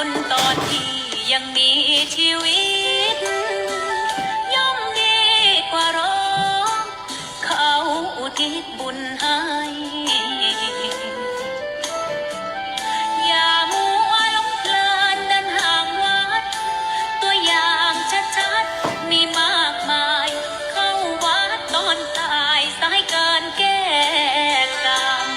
ญตอนที่ยังมีชีวิตย่อมดีกว่าร้องเขาอุทิศบุญให้อย่ามัวหลงเพลินเดินห่างวัดตัวอย่างชัดๆมีมากมายเข้าวัดตอนตายสายเกินแก้กรรม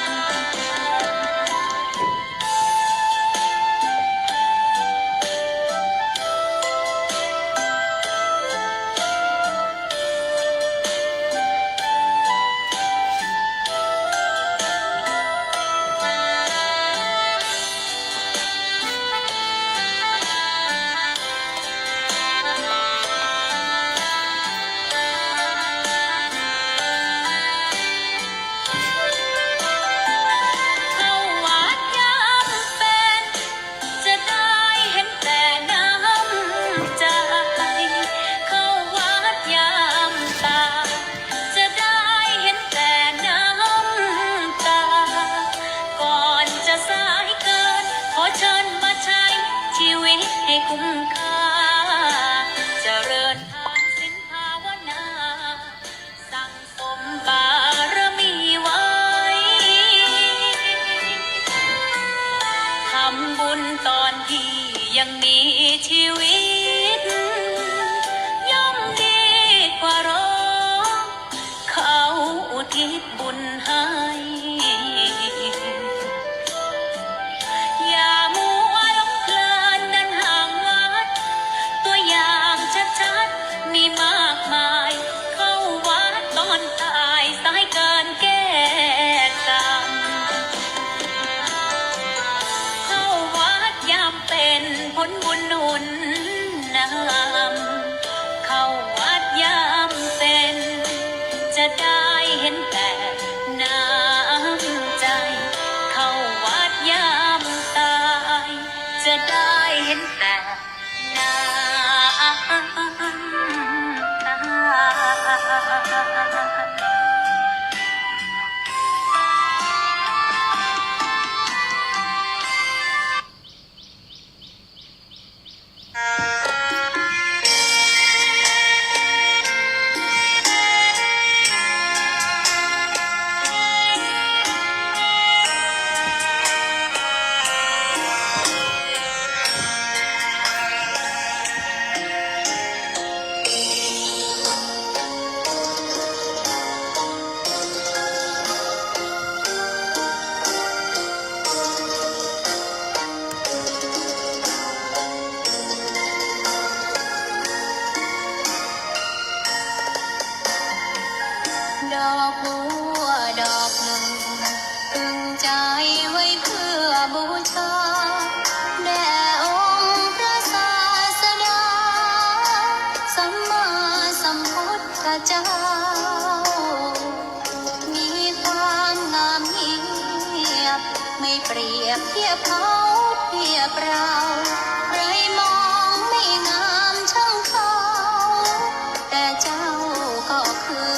ให้คุ้มค่าเจริญทานศีลภาวนาสั่งสมบารมีไว้ทำบุญตอนที่ยังมีชีวิตย่อมดีกว่าร้องเขาอุทิศบุญให้มีมากมายเข้าวัดตอนตายสายเกินแก้กรรมเข้าวัดยามเป็นผลบุญหนุนนำเข้าวัดยามเป็นจะได้เห็นแต่น้ำใจเข้าวัดยามตายจะได้เห็นแต่น้ำดอกบัวดอกหนึ่งพึงใจไว้เพื่อบูชาแด่องค์พระศาสดาสัมมาสัมพุทธเจ้ามีความงามเงียบไม่เปรียบเทียบเขาเทียบเราใครมองไม่งามช่างเขาแต่เจ้าก็คือ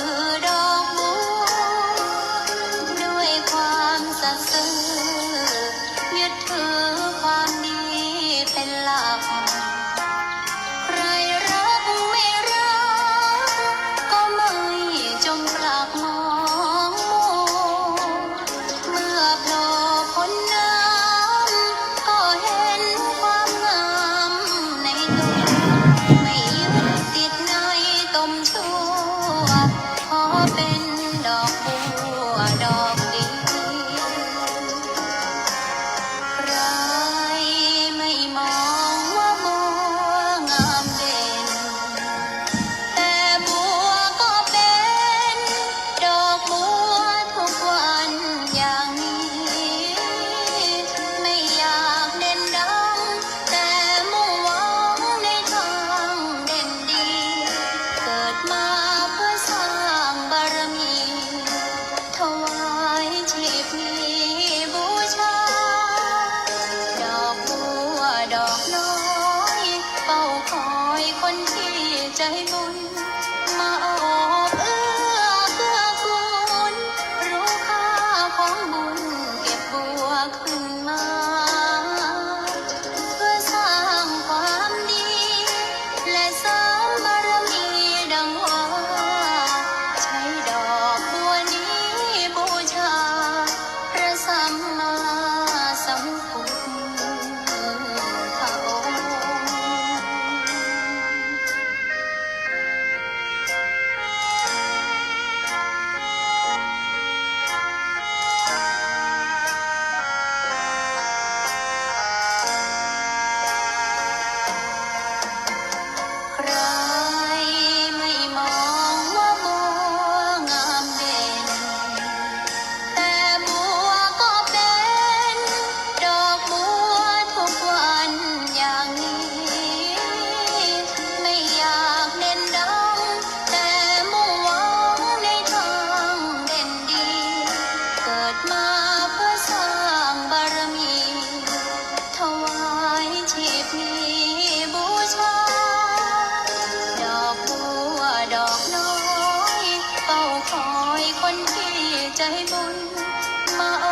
ยึดถือความดีเป็นหลักใครรักไม่รักก็ไม่จงปลักมองเมื่อโผล่พ้นน้ำก็เห็นความงามในตัวไม่ยึดติดในต้มชั่วขอเป็นดอกบัวดอกดีใจบุญมาโอบเอื้อเกื้อกูลรู้ค่าของบุญเก็บบัวขึ้นมาเพื่อสร้า มมาสัมพุทธองค์ใครไม่มองว่าบัวงามเด่น แต่บัวก็เป็นดอกบัวทุกวันอย่างนี้ ไม่อยากเด่นดังแต่มุ่งหวังในทางเด่นดี เกิดมาเพื่อสร้างบารมี ถวายชีพนี้บูชา ดอกบัวดอกน้อยเฝ้าคอยคนที่ใจบุญ มาโอ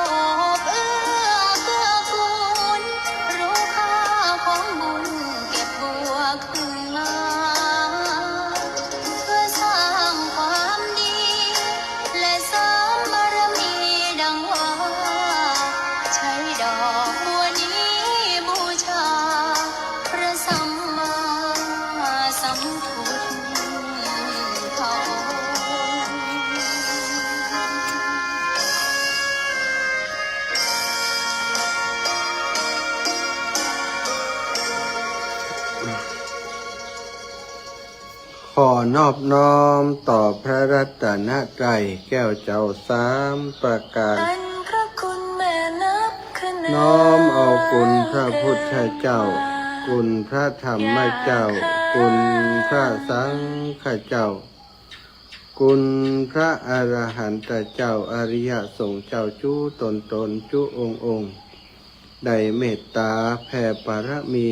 บเอื้อเกื้อกูลรู้ค่าของบุญเก็บบัวคืนมา เพื่อสร้างความดี และเสริมบารมีดังว่า ใช้ดอกบัวนี้บูชา พระสัมมาสัมพุทธองค์ ขอนอบน้อมต่อพระรัตนตรัยแก้วเจ้าสามประการ อันพระคุณแม่นับคะแนน น้อมเอาคุณพระพุทธเจ้า คุณพระธรรมเจ้า คุณพระสังฆเจ้า คุณพระอรหันตเจ้าอริยสงฆ์เจ้าจู้ตนจู้องค์ได้เมตตาแผ่ปรมี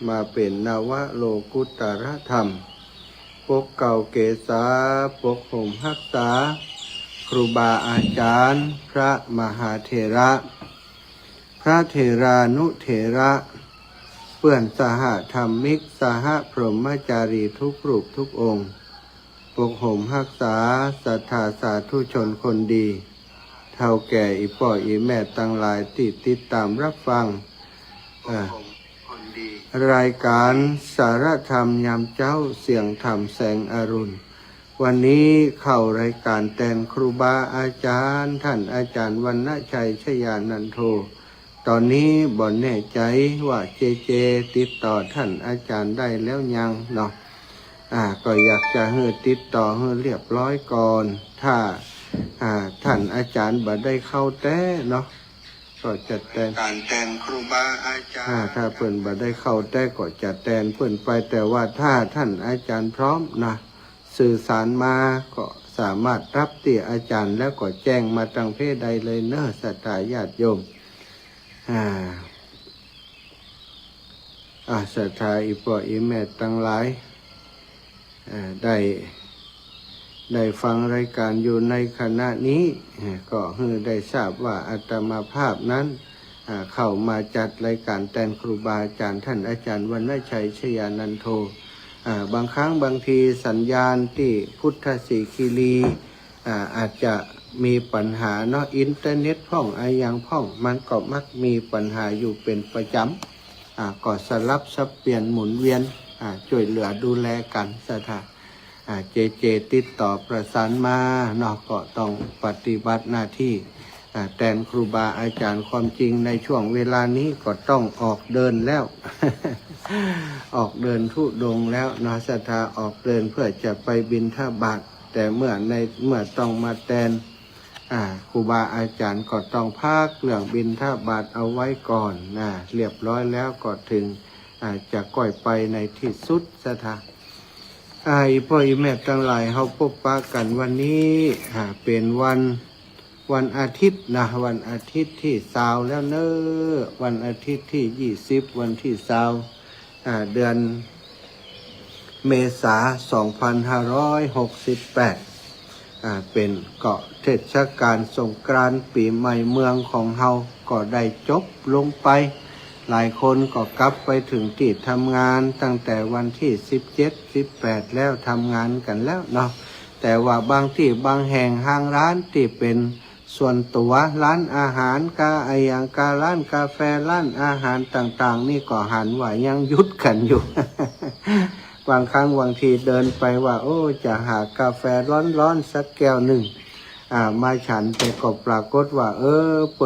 มาเป็นนวโลกุตรธรรม ปกเก่าเกษาปกห่มรักษาครูบาอาจารย์ พระมหาเถระ พระเถรานุเถระเพื่อนสหธรรมิกสหพรหมจารีทุกรูปทุกองค์ ปกห่มรักษาศรัทธาสาธุชนคนดี เท่าแก่อีป่ออีแม่ตั้งหลายที่ติดตามรับฟังรายการสารธรรมยามเจ้าเสียงธรรมแสงอรุณ วันนี้เข้ารายการแทนครูบาอาจารย์ท่านอาจารย์วรรณชัยชยานันโท ตอนนี้บ่แน่ใจว่าเจติดต่อท่านอาจารย์ได้แล้วยังเนาะก็อยากจะให้ติดต่อให้เรียบร้อยก่อน ถ้าท่านอาจารย์บ่ได้เข้าแต่เนาะก็จะแทนการแทนครูบาอาจารย์ถ้าเพิ่นบ่ได้เข้าแต่ก็จะแทนเพิ่นไปแต่ว่าถ้าท่านอาจารย์พร้อมนะสื่อสารมาก็สามารถรับเตี่ยอาจารย์แล้วก็แจ้งมาทางเพศใดเลยเนอะศรัทธาญาติโยมศรัทธาอีพ่ออีแม่ทั้งหลายได้ฟังรายการอยู่ในขณะนี้ก็ได้ทราบว่าอาตมาภาพนั้นเข้ามาจัดรายการแทนครูบาอาจารย์ท่านอาจารย์วรรณชัยชยานันโทบางครั้งบางทีสัญญาณที่พุทธสีคีรีอาจจะมีปัญหาเนาะอินเทอร์เน็ตพ่องอย่างพ่องมันก็มักมีปัญหาอยู่เป็นประจำก็สลับสับเปลี่ยนหมุนเวียนช่วยเหลือดูแลกันสถาเจติดต่อประสานมาเนาะก็ต้องปฏิบัติหน้าที่แทนครูบาอาจารย์ความจริงในช่วงเวลานี้ก็ต้องออกเดินแล้ว ออกเดินธุดงค์แล้วนาศรัทธาออกเดินเพื่อจะไปบิณฑบาตแต่เมื่อต้องมาแทนครูบาอาจารย์ก็ต้องพักเรื่องบิณฑบาตเอาไว้ก่อนเรียบร้อยแล้วก็ถึงจะก่อยไปในที่สุดศรัทธาพ่อแม่ทั้งหลายเขาพบปะกันวันนี้เป็นวันอาทิตย์นะวันอาทิตย์ที่20แล้วเนอะวันอาทิตย์ที่20วันที่20เดือนเมษายน2568เป็นเกาะเทศกาลสงกรานต์ปีใหม่เมืองของเฮาก็ได้จบลงไปหลายคนก็กลับไปถึงที่ทำงานตั้งแต่วันที่17-18แล้วทำงานกันแล้วเนาะแต่ว่าบางที่บางแห่งห้างร้านที่เป็น ส่วนตัวร้านอาหารอย่างร้านกาแฟร้านอาหารต่างๆนี่ก็หันว่ายังยุดกันอยู่ บางครั้งบางทีเดินไปว่าโอ้จะหากาแฟร้อนๆสักแก้วหนึ่งมาฉันแต่ก็ปรากฏว่าเ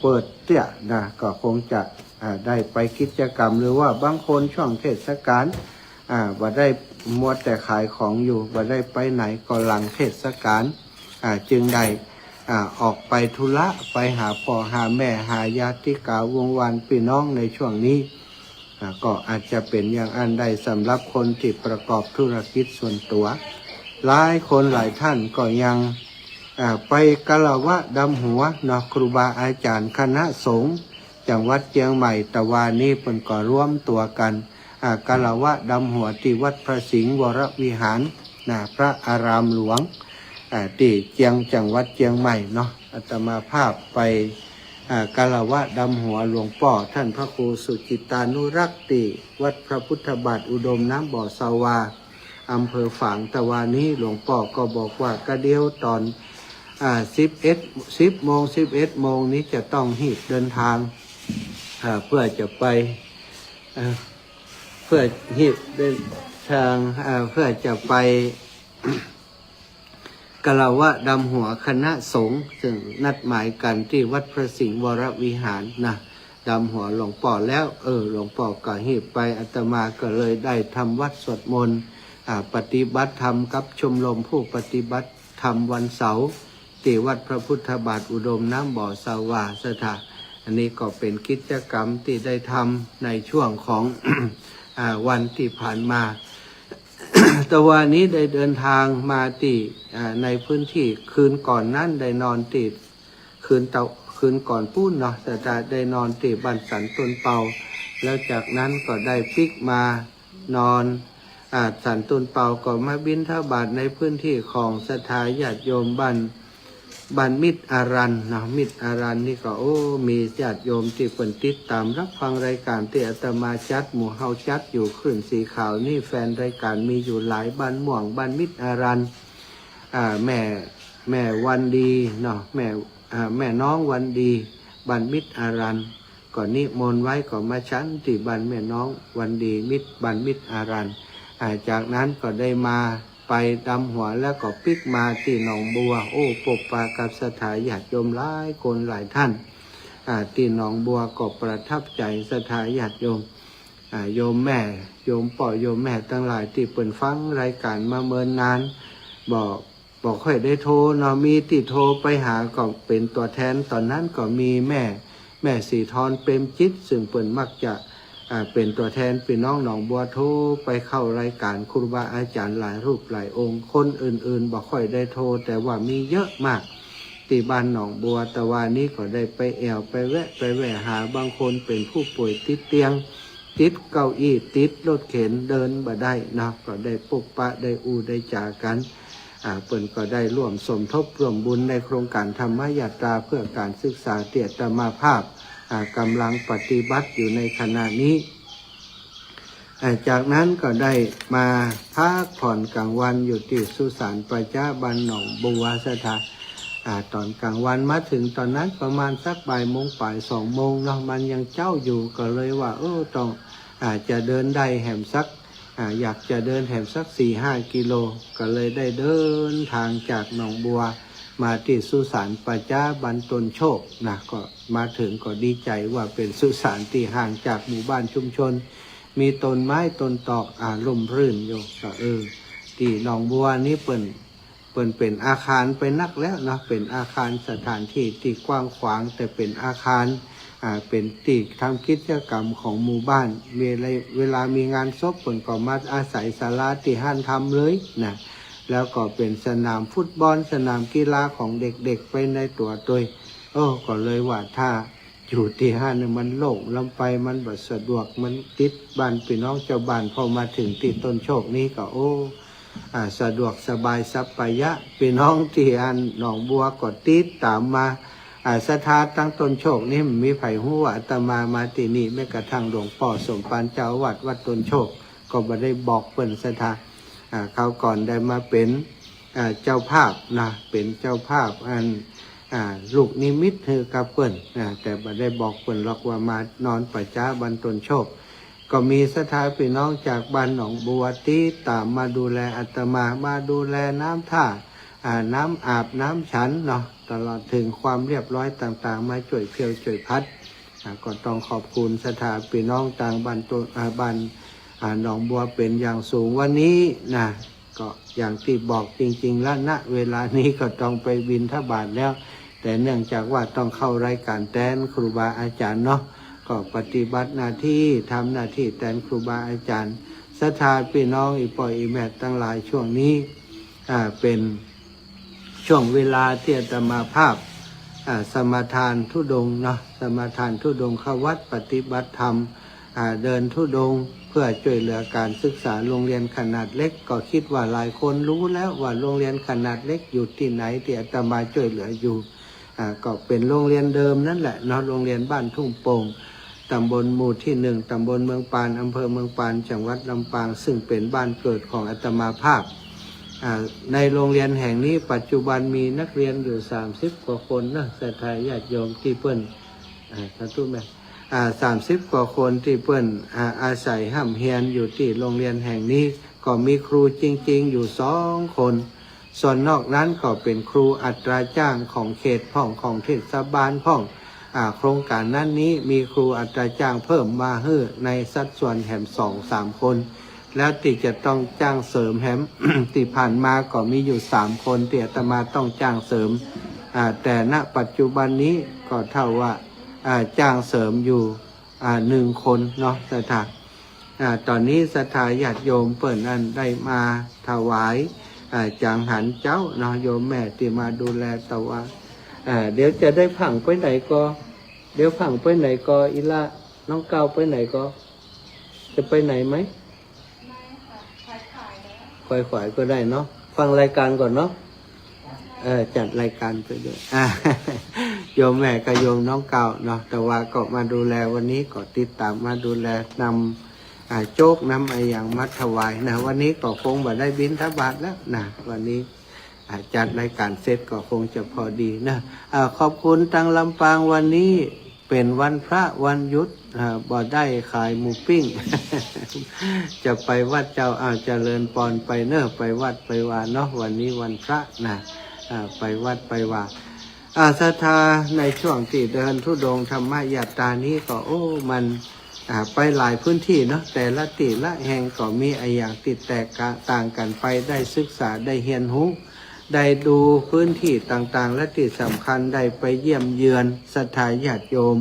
ปิดเตี้ยนะก็คงจะได้ไปกิจกรรมหรือว่าบางคนช่วงเทศกาลว่าได้มัวแต่ขายของอยู่ว่าได้ไปไหนก็หลังเทศกาลจึงได้ออกไปธุระไปหาพ่อหาแม่หาญาติกาวงวานพี่น้องในช่วงนี้ก็อาจจะเป็นอย่างอันใดสำหรับคนที่ประกอบธุรกิจส่วนตัวหลายคนหลายท่านก็ยังไปกะละวะดำหัวเนาะครูบาอาจารย์คณะสงฆ์จังหวัดเชียงใหม่ตะวันนี้เพิ่นก็ร่วมตัวกันกะละวะดำหัวที่วัดพระสิงห์วรวิหารพระอารามหลวงที่เชียงจังหวัดเชียงใหม่เนาะอาตมาภาพไปกะละวะดำหัวหลวงพ่อท่านพระครูสุจิตานุรักษ์ติวัดพระพุทธบาทอุดมน้ำบ่อสาวาอำเภอฝางตะวันนี้หลวงพ่อก็บอกว่ากระเดียวตอน10 โมงนี้จะต้องหีบเดินทางเพื่อจะไปเพื่อหีบเดินทางเพื่อจะไปกะละวะดำหัวคณะสงฆ์ซึ่งนัดหมายกันที่วัดพระสิงห์วรวิหารนะดำหัวหลวงพ่อแล้วหลวงพ่อก็หีบไปอาตมาก็เลยได้ทำวัดสวดมนต์ปฏิบัติธรรมกับชมรมผู้ปฏิบัติธรรมวันเสาร์ที่วัดพระพุทธบาทอุดมน้ำบ่อสาวาสถานอันนี้ก็เป็นกิจกรรมที่ได้ทำในช่วงของ วันที่ผ่านมา แต่วันนี้ได้เดินทางมาที่ในพื้นที่คืนก่อนนั้นได้นอนติดคืนก่อนปุ้นเนาะแต่ได้นอนติดบ้านสันต้นเปาแล้วจากนั้นก็ได้ปิกมานอนสันต้นเปาก็มาบิณฑบาตในพื้นที่ของศรัทธาญาติโยมบ้านมิตรอารันนะมิตรอารันนี่ก็มีญาติโยมที่เปิดติดตามรับฟังรายการที่อาตมาจัดหมู่เฮาจัดอยู่คลื่นสีขาวนี่แฟนรายการมีอยู่หลายบ้านม่วงบ้านมิตรอารันแม่วันดีเนาะแม่น้องวันดีบ้านมิตรอารันก่อนนิมนต์ไว้ก็มาชั้นที่บ้านแม่น้องวันดีบ้านมิตรอารันจากนั้นก็ได้มาไปดำหัวแล้วก็ปิกมาที่หนองบัวปกปากับสถาญาติโยมหลายคนหลายท่านที่หนองบัวก็ประทับใจสถาญาติโยมโยมแม่โยมป่อโยมแม่ทั้งหลายที่เปิดฟังรายการมาเมินนานบอกค่อยได้โทรเนาะมีที่โทรไปหาก็เป็นตัวแทนตอนนั้นก็มีแม่สีทรเปรมจิตซึ่งเปิดมักจะเป็นตัวแทนพี่น้องหนองบัวโทรไปเข้ารายการครูบาอาจารย์หลายรูปหลายองค์คนอื่นๆบอกค่อยได้โทรแต่ว่ามีเยอะมากที่บ้านหนองบัวแต่ว่านี้ก็ได้ไปไปแวะหาบางคนเป็นผู้ป่วยติดเตียงติดเก้าอี้ติดรถเข็นเดินบ่ได้นะก็ได้พบปะได้ได้จากันเปิ่นก็ได้ร่วมสมทบร่วมบุญในโครงการธรรมยาตราเพื่อการศึกษาเตียตมาภาพกำลังปฏิบัติอยู่ในขณะนี้จากนั้นก็ได้มาพักผ่อนกลางวันอยู่ที่สุสานประชาบ้านหนองบัวสถานตอนกลางวันมาถึงตอนนั้นประมาณสักบ่ายโมง2 โมงเนาะมันยังเจ้าอยู่ก็เลยว่าต้องจะเดินได้แหมสักอยากจะเดินแหมสัก 4-5 กิโลก็เลยได้เดินทางจากหนองบัวมาที่สุสานประชาบ้านต้นโชคนะก็มาถึงก็ดีใจว่าเป็นสุสานที่ห่างจากหมู่บ้านชุมชนมีต้นไม้ต้นตอกร่มรื่นอยู่ก็ที่หนองบัวนี้เปิ่นเป็นอาคารไปนักแล้วนะเป็นอาคารสถานที่ที่กว้างขวางแต่เป็นอาคารเป็นที่ทำกิจกรรมของหมู่บ้านเวลามีงานศพเปิ่นก็มาอาศัยศาลาที่ห้านทำเลยนะแล้วก็เป็นสนามฟุตบอลสนามกีฬาของเด็กๆไปในตัวก็เลยว่าถ้าอยู่ที่ห้านเนี่ยมันโล่งลำไปมันบ่สะดวกมันติดบ้านพี่น้องเจ้าบ้านพอมาถึงที่ต้นโชคนี้ก็สะดวกสบายสัปปายะพี่น้องที่หนองบัวก็ติดตามมาศรัทธาตั้งต้นโชคนี่มีไผฮู้ว่าอาตมาที่นี่แม้กระทั่งหลวงพ่อสมปานเจ้าอาวาสวัดต้นโชคก็บ่ได้บอกเพิ่นศรัทธาเขาก่อนได้มาเป็นเจ้าภาพนะเป็นเจ้าภาพ ลูกนิมิตคือกับเปิ้นแต่บ่ได้บอกเปิ้นหรอกว่ามานอนประจ้าบรรตนโชคก็มีศรัทธาพี่น้องจากบ้านหนองบัวตีตามมาดูแลอาตมาดูแลน้ำท่าน้ำอาบน้ำฉันเนาะตลอดถึงความเรียบร้อยต่างๆมาช่วยเพียวช่วยพัดก็ต้องขอบคุณศรัทธาพี่น้องต่างบ้านหนองบัวเป็นอย่างสูงวันนี้นะก็อย่างที่บอกจริงๆแล้วณเวลานี้ก็ต้องไปบิณฑบาตแล้วแต่เนื่องจากว่าต้องเข้ารายการแทนครูบาอาจารย์เนาะก็ปฏิบัติหน้าที่ทำหน้าที่แทนครูบาอาจารย์ศรัทธาพี่น้องอีปอยอีแม่ทั้งหลายช่วงนี้เป็นช่วงเวลาที่อาตมาภาพสมทานธุดงค์เนาะสมทานธุดงค์เข้าวัดปฏิบัติธรรมเดินธุดงค์เพื่อช่วยเหลือการศึกษาโรงเรียนขนาดเล็กก็คิดว่าหลายคนรู้แล้วว่าโรงเรียนขนาดเล็กอยู่ที่ไหนที่อาตมาช่วยเหลืออยู่ก็เป็นโรงเรียนเดิมนั่นแหละเนาะโรงเรียนบ้านทุ่งโป่งตำบลหมู่ที่1ตำบลเมืองปานอำเภอเมืองปานจังหวัดลำปางซึ่งเป็นบ้านเกิดของอาตมาภาพในโรงเรียนแห่งนี้ปัจจุบันมีนักเรียนอยู่30 กว่าคนนะศรัทธาญาติโยมที่เปิ้นสาธุแม่30 กว่าคนที่เปิ้นอาศัยห้ำเฮียนอยู่ที่โรงเรียนแห่งนี้ก็มีครูจริงๆอยู่2 คนส่วนนอกนั้นก็เป็นครูอัตราจ้างของเขตพ่องของเทศบาลพ่องโครงการนั้นนี้มีครูอัตราจ้างเพิ่มมาให้ในสัดส่วนแหม2-3 คนแล้วที่จะต้องจ้างเสริมแหม ที่ผ่านมาก็มีอยู่3 คนที่อาตมาต้องจ้างเสริมแต่ณปัจจุบันนี้ก็เท่าว่าจ้างเสริมอยู่1 คนเนาะศรัทธาตอนนี้ศรัทธาญาติโยมเปิ่นอันได้มาถวายจังหันเจ้าเนาะโยมแม่ที่มาดูแลตะวันเดี๋ยวจะได้ผังไปไหนก็เดี๋ยวผังไปไหนก็อีละน้องเกาไปไหนก็จะไปไหนไหมไม่ค่ะขายก็ได้เนาะฟังรายการก่อนเนาะจัดรายการไปด้วยโยมแม่กับโยมน้องเก่าเนาะแต่ว่าก็มาดูแลวันนี้ก็ติดตามมาดูแลนำโจ๊กนำอย่างมัดถวายนะวันนี้ก็คงบ่ได้บิณฑบาตแล้วนะวันนี้จัดรายการเสร็จก็คงจะพอดีนะขอบคุณทางลำปางวันนี้เป็นวันพระวันหยุดบ่ได้ขายหมูปิ้ง จะไปวัดเจ้าเจริญปอนไปเนอะไปวัดไปวาเนาะวันนี้วันพระนะไปวัดไปว่าศรัทธาในช่วงที่เดินธุดงค์ธรรมยาตรานี้ก็มันไปหลายพื้นที่เนาะแต่ละติละแห่งก็มีอย่างติดแตกต่างกันไปได้ศึกษาได้เรียนรู้ได้ดูพื้นที่ต่างๆและที่สำคัญได้ไปเยี่ยมเยือนศรัทธาญาติโยม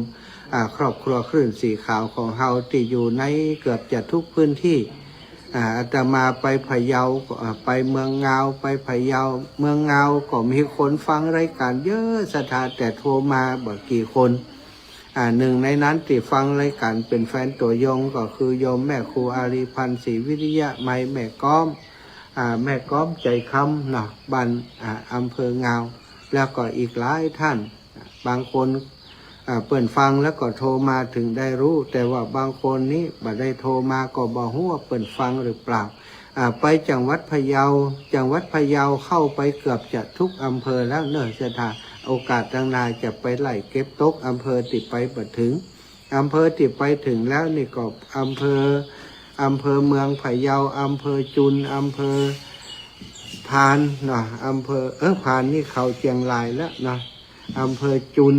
ครอบครัวคลื่นสีขาวของเฮาที่อยู่ในเกือบจะทุกพื้นที่อาตมาไปพะเยาไปเมืองเงาไปพะเยาเมืองเงาก็มีคนฟังรายการเยอะศรัทธาแต่โทรมาบ่กี่คนหนึ่งในนั้นที่ฟังรายการเป็นแฟนตัวยงก็คือโยมแม่ครูอารีพันธ์ศรีวิริยะไม้แม่ก้อมแม่ก้อมใจคำเนาะบ้านอำเภอเงาแล้วก็อีกหลายท่านบางคนเปิดฟังแล้วก็โทรมาถึงได้รู้แต่ว่าบางคนนี้บ่ได้โทรมาก็บ่ฮู้ว่าเปิดฟังหรือเปล่าไปจังหวัดพะเยาเข้าไปเกือบจะทุกอำเภอแล้วเนิ่นศรัทธาโอกาสต่างนาจะไปไล่เก็บตกอำเภอติดไปบ่ถึงอำเภอติดไปถึงแล้วนี่ก็อำเภอเมืองพะเยาอำเภอจุนอำเภอพานเนาะอำเภอพานนี่เขาเชียงรายแล้วเนาะอำเภอจุน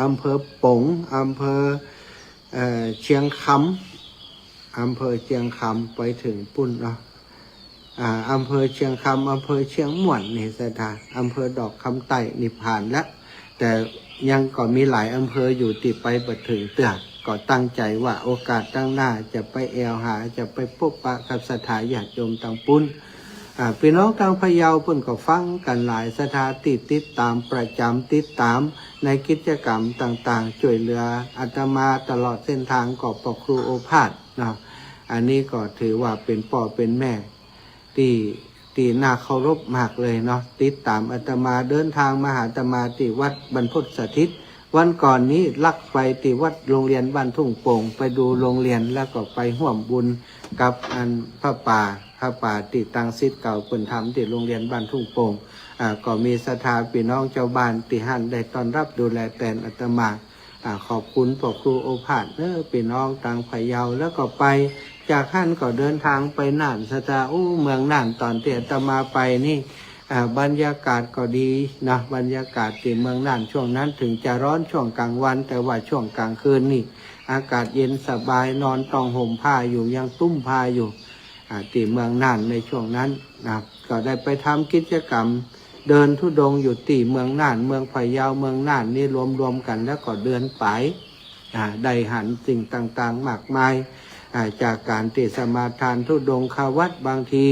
อำเภอป๋งอำเภอเชียงคำอำเภอเชียงคำไปถึงปุ่นเนาะอำเภอเชียงคำอำเภอเชียงม่วนนี่สถานอำเภอดอกคำไต่นี่ผ่านแล้วแต่ยังก็มีหลายอำเภออยู่ติดไปบ่ถึงเตือกก็ตั้งใจว่าโอกาสตั้งหน้าจะไปแอวหาจะไปพบปะกับศรัทธาญาติโยมต่างปุ้นพี่น้องทางพะเยาเพิ่นก็ฟังกันหลายศรัทธาติดตามประจำติดตามในกิจกรรมต่างๆช่วยเหลืออาตมาตลอดเส้นทางก็ปกครูโอภาสเนาะอันนี้ก็ถือว่าเป็นพ่อเป็นแม่ที่น่าเคารพมากเลยเนาะติดตามอาตมาเดินทางมาหาอาตมาที่วัดบรรพตสถิตวันก่อนนี้ลักไปที่วัดโรงเรียนบ้านทุ่งโป่งไปดูโรงเรียนแล้วก็ไปร่วมบุญกับพระป่าติดตังศิษย์เก่าเปิ่นทำที่โรงเรียนบ้านทุ่งโป่ง ก็มีศรัทธาพี่น้องเจ้าบ้านที่หันได้ต้อนรับดูแลแตนอาตมาขอบคุณพ่อครูโอภาสพี่น้องต่างพะเยาแล้วก็ไปจากหันก็เดินทางไปน่านศรัทธาเมืองน่านตอนที่อาตมาไปนี่บรรยากาศก็ดีนะบรรยากาศที่เมืองน่านช่วงนั้นถึงจะร้อนช่วงกลางวันแต่ว่าช่วงกลางคืนนี่อากาศเย็นสบายนอนต้องห่มผ้าอยู่ยังตุ้มผ้าอยู่ที่เมืองน่านในช่วงนั้นนะก็ได้ไปทำกิจกรรมเดินธุดงค์อยู่ที่เมืองน่านเมืองพะเยาเมืองน่านนี่รวมกันแล้วก็เดินไปได้หันสิ่งต่างๆมากมายจากการที่สมาทานธุดงค์เข้าวัดบางที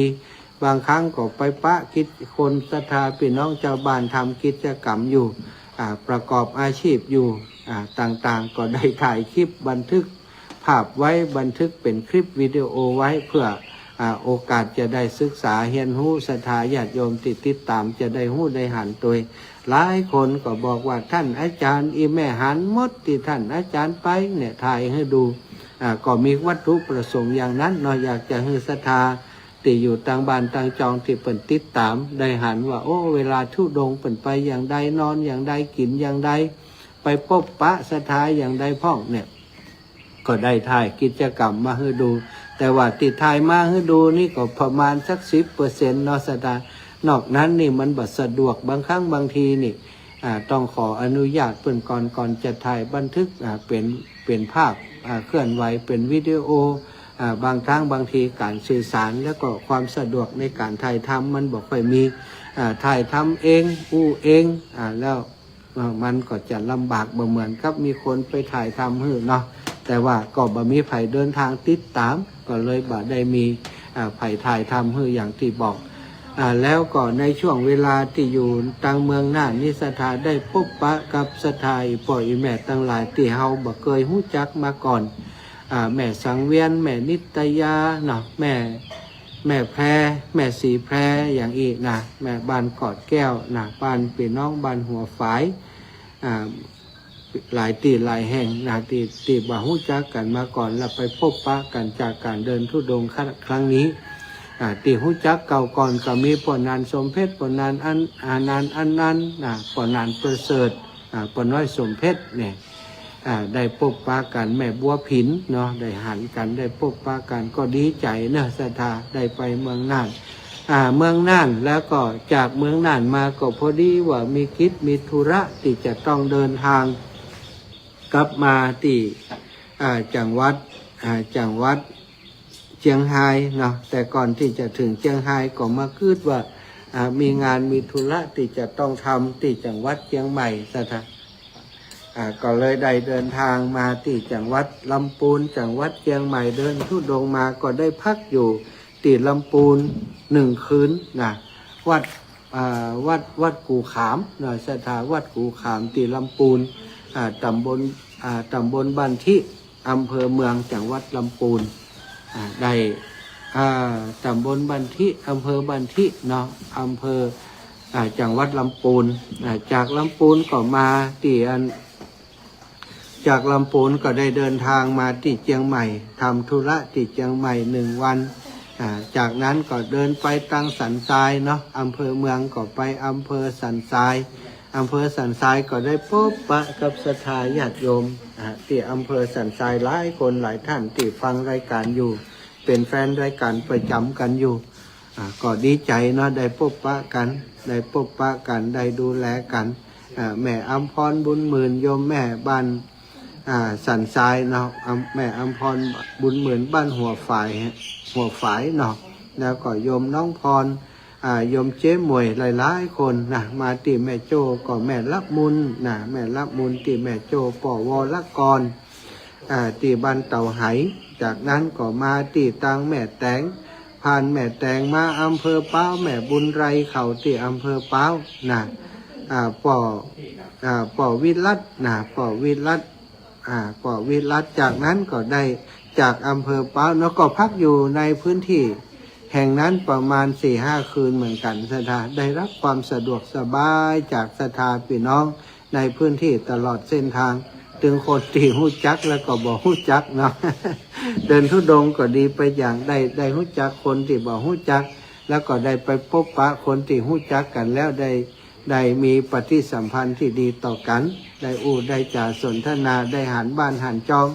บางครั้งก็ไปปะกิจคนศรัทธาพี่น้องชาวบ้านทำกิจกรรมอยู่ประกอบอาชีพอยู่ต่างๆก็ได้ถ่ายคลิปบันทึกภาพไว้บันทึกเป็นคลิปวิดีโอไว้เพื่อโอกาสจะได้ศึกษาเรียนรู้ศรัทธาญาติโยมติดตามจะได้รู้ได้หันตัวหลายคนก็บอกว่าท่านอาจารย์อีแม่หันมดที่ท่านอาจารย์ไปเนี่ยถ่ายให้ดูก็มีวัตถุประสงค์อย่างนั้นเนาะอยากจะให้ศรัทธาที่อยู่ต่างบ้านต่างจองที่เปิ่นติดตามได้หันว่าเวลาธุดงค์เปิ่นไปอย่างใดนอนอย่างใดกินอย่างใดไปพบปะศรัทธาอย่างใดพ่องเนี่ยก็ได้ถ่ายกิจกรรมมาให้ดูแต่ว่าติดถ่ายมาให้ดูนี่ก็ประมาณสัก10%เนาะศรัทธานอกนั้นนี่มันบ่สะดวกบางครั้งบางทีนี่ต้องขออนุญาตเปิ่นก่อนจะถ่ายบันทึกเป็นภาพเคลื่อนไหวเป็นวิดีโอบางครั้งบางทีการสื่อสารแล้วก็ความสะดวกในการถ่ายทำมันบอกค่อยมีถ่ายทำเองเองแล้วมันก็จะลำบากเหมือนกับมีคนไปถ่ายทำให้เนาะแต่ว่าก็บ่มีไผเดินทางติดตามก็เลยบ่ได้มีไผถ่ายทำให้อย่างที่บอกแล้วก็ในช่วงเวลาที่อยู่ต่างเมืองน่านนิศรัทธาได้พบปะกับศรัทธาอีพ่ออีแม่ทั้งหลายที่เฮาบ่เคยรู้จักมาก่อนแม่สังเวียนแม่นิตยาเนาะแม่แพรแม่สีแพรอย่างอีกนะแม่บ้านกอดแก้วนะบ้านพี่น้องบ้านหัวฝายหลายตีหลายแห่งนะตีบ่ฮู้จักกันมาก่อนแล้วไปพบปะกันจากการเดินธุดงค์ครั้งนี้ตีฮู้จักเก่าก่อนก็มีปอนานสมเพชรปอนานอันนั้นนะปอนานประเสริฐปอน้อยสมเพชรเนี่ยได้พบปะกันแม่บัวผินเนาะได้หันกันได้พบปะกันก็ดีใจเนาะศรัทธาได้ไปเมืองน่านเมืองน่านแล้วก็จากเมืองน่านมาก็พอดีว่ามีกิจมีธุระที่จะต้องเดินทางกลับมาที่จังหวัดเชียงรายเนาะแต่ก่อนที่จะถึงเชียงรายก็มาคิดว่ามีงานมีธุระที่จะต้องทำที่จังหวัดเชียงใหม่ศรัทธาก็เลยได้เดินทางมาที่จังหวัดลำพูนจังหวัดเชียงใหม่เดินธุดงค์มาก็ได้พักอยู่ที่ลำพูน1 คืนนะวัดกูขามหน่อยศรัทธาวัดกูขามที่ลำพูนตำบลบ้านทิอำเภอเมืองจังหวัดลำพูนได้ตำบลบ้านทิอำเภอบ้านทิเนาะอำเภอจังหวัดลำพูนจากลำพูนก็มาที่จากลำพูนก็ได้เดินทางมาที่เชียงใหม่ทำธุระที่เชียงใหม่1 วันจากนั้นก็เดินไปตั้งสันทรายเนาะอำเภอเมืองก็ไปอำเภอสันทรายอำเภอสันทรายก็ได้พบปะกับศรัทธาญาติโยมที่อำเภอสันทรายหลายคนหลายท่านที่ฟังรายการอยู่เป็นแฟนรายการประจำกันอยู่ก็ดีใจเนาะได้พบปะกันได้ดูแลกันแม่อำพรบุญหมื่นโยมแม่บ้านสันทรายเนาะแม่อำพรบุญหมื่นบ้านหัวฝายเนาะแล้วก็โยมน้องพรโยมเจ๊มวยหลายๆคนนะมาที่แม่โจก็แม่ลับมุนนะแม่ลับมุนที่แม่โจป่อวรกรที่บ้านเต่าไหจากนั้นก็มาที่ตังแม่แตงผ่านแม่แตงมาอำเภอเป้าแม่บุญไรเขาที่อำเภอเป้านะป่อวิรัตนะป่อวิรัตจากนั้นก็ได้จากอำเภอเป้าแล้วก็พักอยู่ในพื้นที่แห่งนั้นประมาณ 4-5 คืนเหมือนกันศรัทธาได้รับความสะดวกสบายจากศรัทธาพี่น้องในพื้นที่ตลอดเส้นทางถึงคนที่ฮู้จักแล้วก็บ่ฮู้จักเนาะ เดินธุดงค์ก็ดีไปอย่างได้ฮู้จักคนที่บ่ฮู้จัก แล้วก็ได้ไปพบปะคนที่รู้จักกันแล้วได้มีปฏิสัมพันธ์ที่ดีต่อกันได้ได้จาสนทนาได้หันบ้านหันจอง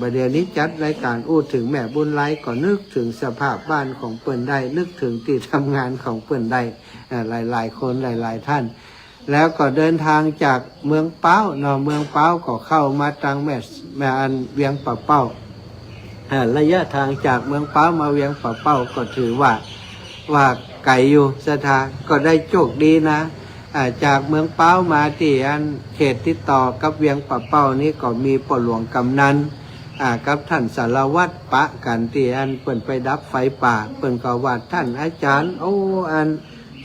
ประเดี๋ยวนี้จัดรายการถึงแม่บุญไลก็นึกถึงสภาพบ้านของเปิ้นได้นึกถึงที่ทำงานของเปิ้นได้หลายๆคนหลายๆท่านแล้วก็เดินทางจากเมืองเป้าเนาะเมืองเป้าก็เข้ามาทางแม่อันเวียงป่าเป้าระยะทางจากเมืองเป้ามาเวียงป่าเป้าก็ถือว่าไกลอยู่สถาก็ได้โชคดีนะจากเมืองเป้ามาที่อันเขตติดต่อกับเวียงป่าเป้านี้ก็มีพ่อหลวงกำนันกับท่านสารวัตรปะกันที่อันเปิ่นไปดับไฟป่าเปิ่นก็ว่าท่านอาจารย์อัน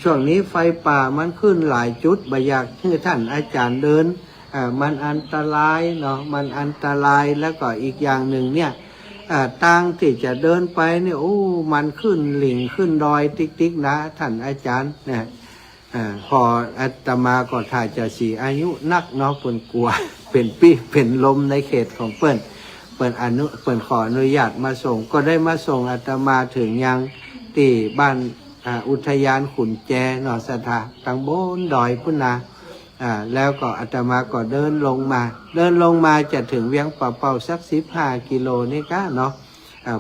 ช่วงนี้ไฟป่ามันขึ้นหลายจุดบ่อยากให้ท่านอาจารย์เดินมันอันตรายเนาะมันอันตรายแล้วก็อีกอย่างหนึ่งเนี่ยทางที่จะเดินไปเนี่ยมันขึ้นหลิ่งขึ้นดอยติ๊กๆนะท่านอาจารย์เนี่ยพออาตมาก็ถ่ายจะสีอายุนักเนาะเปิ่นกลัว เป็นปี้เป็นลมในเขตของเปิ่นขออนุญาตมาส่งก็ได้มาส่งอาตมาถึงยังที่บ้านอุทยานขุนแจเนาะสถาตังบนดอยพุ่นนาแล้วก็อาตมาก็เดินลงมาจะถึงเวียงป่าเป้าสัก15 กิโลนี่ก็เนาะ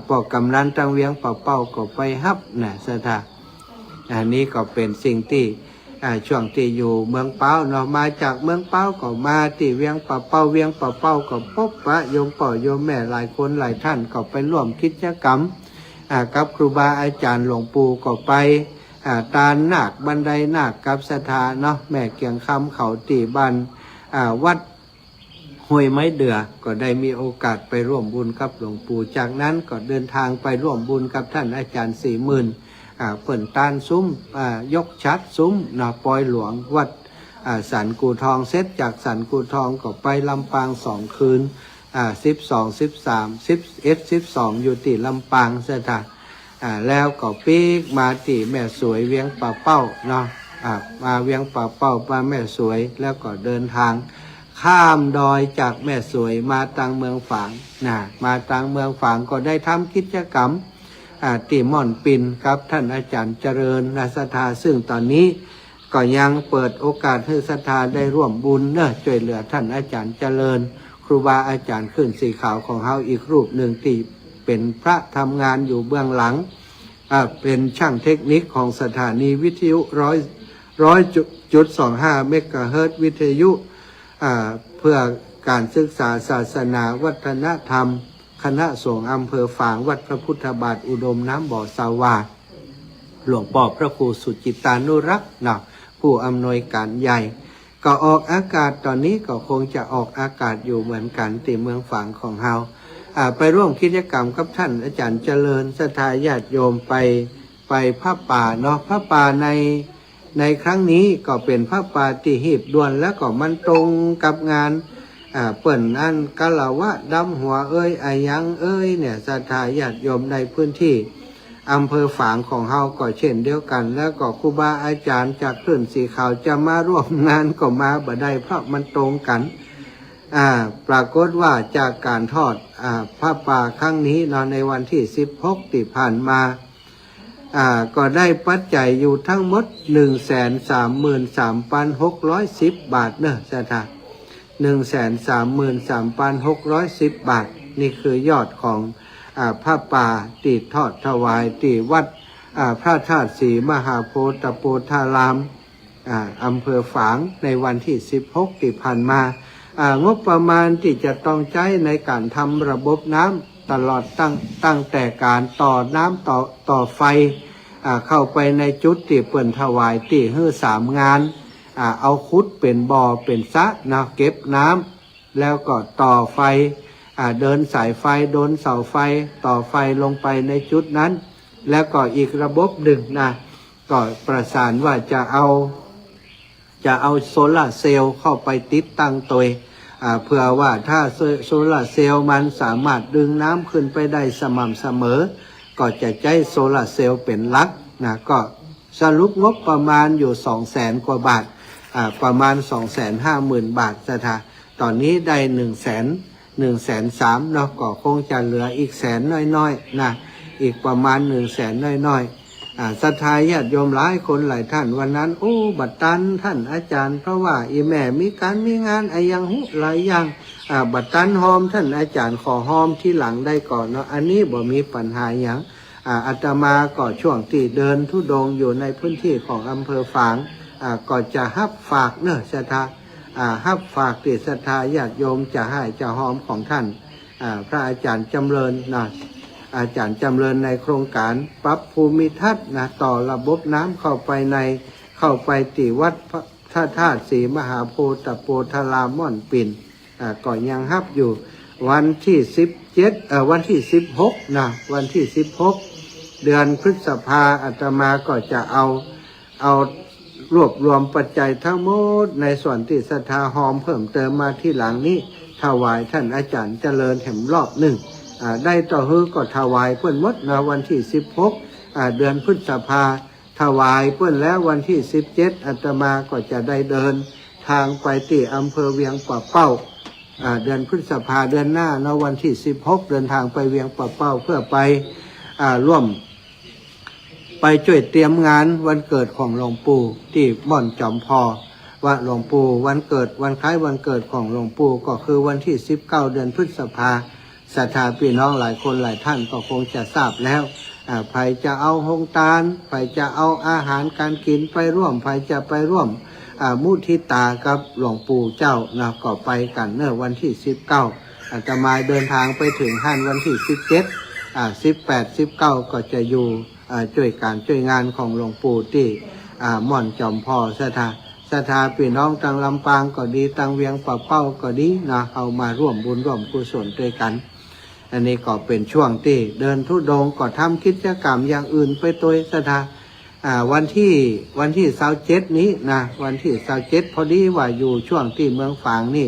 ปอกกำนันตังเวียงป่าเป้าก็ไปฮับนะสถาอันนี้ก็เป็นสิ่งที่ช่วงที่อยู่เมืองเป้าเนาะมาจากเมืองเป้าก็มาที่เวียงป่าเป้าก็พบปะโยมพ่อโยมแม่หลายคนหลายท่านก็ไปร่วมกิจกรรมกับครูบาอาจารย์หลวงปู่ก็ไปตาลนาคบันไดนาคกับสถาเนาะแม่เกียงคำเขาตีบ้านวัดห้วยไม้เดือก็ได้มีโอกาสไปร่วมบุญกับหลวงปู่จากนั้นก็เดินทางไปร่วมบุญกับท่านอาจารย์40,000เปิ่นตาลซุ้มยกชัดซุ้มนาปอยหลวงวัดสันกูทองเซตจากสันกูทองก็ไปลำปาง2 คืน12 13 11 12อยู่ที่ลำปางสถานแล้วก็ปีกมาที่แม่สวยเวียงป่าเป้าเนาะมาเวียงป่าเป้ามาแม่สวยแล้วก็เดินทางข้ามดอยจากแม่สวยมาตังเมืองฝางมาตังเมืองฝางก็ได้ทำกิจกรรมตีม่อนปินครับท่านอาจารย์เจริญศรัทธาซึ่งตอนนี้ก็ยังเปิดโอกาสให้ศรัทธาได้ร่วมบุญเนอะช่วยเหลือท่านอาจารย์เจริญครูบาอาจารย์ขึ้นสีขาวของเฮาอีกรูปหนึ่งที่เป็นพระทำงานอยู่เบื้องหลังเป็นช่างเทคนิคของสถานีวิทยุ100.25 เมกะเฮิรตซ์วิทยุเพื่อการศึกษาศาสนาวัฒนธรรมคณะสงฆ์อำเภอฝางวัดพระพุทธบาทอุดมน้ำบ่อสาวาหลวงพ่อพระครูสุจิตานุรักษ์นะผู้อำนวยการใหญ่ก็ออกอากาศตอนนี้ก็คงจะออกอากาศอยู่เหมือนกันที่เมืองฝางของเฮาไปร่วมกิจกรรมกับท่านอาจารย์เจริญศรัทธาญาติโยมไปผ้าป่าเนาะผ้าป่าในครั้งนี้ก็เป็นผ้าป่าที่หีบด่วนแล้วก็มันตรงกับงานเปิ่นอันกะละวะดำหัวอายังเนี่ยศรัทธาญาติโยมในพื้นที่อำเภอฝางของเฮาก็เช่นเดียวกันแล้วก็ครูบาอาจารย์จากคลื่นสีขาวจะมาร่วมงานก็มาบ่ได้เพราะมันตรงกันปรากฏว่าจากการทอดผ้าป่าครั้งนี้เนาะในวันที่16ที่ผ่านมาก็ได้ปัจจัยอยู่ทั้งหมด 133,610 บาทเนอะสถา 133,610 บาทนี่คือยอดของผ้าป่าที่ทอดถวายที่วัดพระธาตุศรีมหาโพธิโพธารามอำเภอฝางในวันที่16ที่ผ่านมางบประมาณที่จะต้องใช้ในการทำระบบน้ำตลอดตั้งแต่การต่อน้ำต่อไฟเข้าไปในจุดที่เปิ่นถวายที่3 งานเอาขุดเป็นบ่อเป็นสระนะเก็บน้ำแล้วก็ต่อไฟเดินสายไฟโดนเสาไฟต่อไฟลงไปในจุดนั้นแล้วก็อีกระบบหนึ่งนะก็ประสานว่าจะเอาโซลาร์เซลล์เข้าไปติดตั้งตัวเพื่อว่าถ้าโซลาร์เซลล์มันสามารถดึงน้ำขึ้นไปได้สม่ำเสมอก็จะใช้โซลาร์เซลล์เป็นหลักนะก็สรุปงบประมาณอยู่ 200,000 กว่าบาทประมาณ 250,000 บาทสถาตอนนี้ได้ 103,000 เนาะก็คงจะเหลืออีก100,000น้อยๆนะอีกประมาณ 100,000น้อย ศรัทธาญาติโยมหลายคนหลายท่านวันนั้นโอ้บัดตันท่านอาจารย์เพราะว่าอีแม่มีการมีงานอะไรอย่างหลายอย่างบัดตันหอมท่านอาจารย์ขอหอมที่หลังได้ก่อนเนาะอันนี้บ่มีปัญหาอย่างอาตมาก็ช่วงที่เดินธุดงค์อยู่ในพื้นที่ของอำเภอฝางก็จะฮับฝากเนอะศรัทธาฮับฝากติศรัทธาญาติโยมจะให้จะหอมของท่านพระอาจารย์จำเริญนะอาจารย์จำเริญในโครงการปรับภูมิทัศน์นะต่อระบบน้ำเข้าไปติวัดพระธาตุศรีมหาโพธิ์ตะโพธารามม่อนปิ่นก็ยังฮับอยู่วันที่วันที่16นะวันที่16เดือนพฤษภาอาตมาก็จะเอารวบรวมปัจจัยทั้งหมดในส่วนที่ศรัทธาหอมเพิ่มเติมมาที่หลังนี้ถวายท่านอาจารย์เจริญแห่มรอบหนึ่งได้ต่อฮือก็ถวายเพื่อนวัดนะวันที่16เดือนพฤษภาถวายเพื่อนแล้ววันที่17อาตมาก็จะได้เดินทางไปที่อำเภอเวียงป่าเป้าเดือนพฤษภาเดือนหน้านะวันที่16เดินทางไปเวียงป่าเป้าเพื่อไปร่วมไปช่วยเตรียมงานวันเกิดของหลวงปู่ที่ม่อนจอมพอว่าหลวงปู่วันเกิดวันคล้ายวันเกิดของหลวงปู่ก็คือวันที่19เดือนพฤษภาศรัทธาพี่น้องหลายคนหลายท่านก็คงจะทราบแล้วใครจะเอาหงตาลใครจะเอาอาหารการกินไปร่วมใครจะไปร่วมมุทิตากับหลวงปู่เจ้านะก็ไปกันเนอะวันที่19อาตมาเดินทางไปถึงฮั่นวันที่17 18 19ก็จะอยู่ช่วยการช่วยงานของหลวงปู่ที่ม่อนจอมพอศรัทธาพี่น้องทางลำปางก็ดีทางเวียงป่าเป้าก็ดีนะเอามาร่วมบุญร่วมกุศลด้วยกันอันนี้ก็เป็นช่วงที่เดินธุดงค์ก็ทำกิจกรรมอย่างอื่นไปตัวศรัทธาวันที่27นี้นะวันที่27พอดีว่าอยู่ช่วงที่เมืองฝางนี่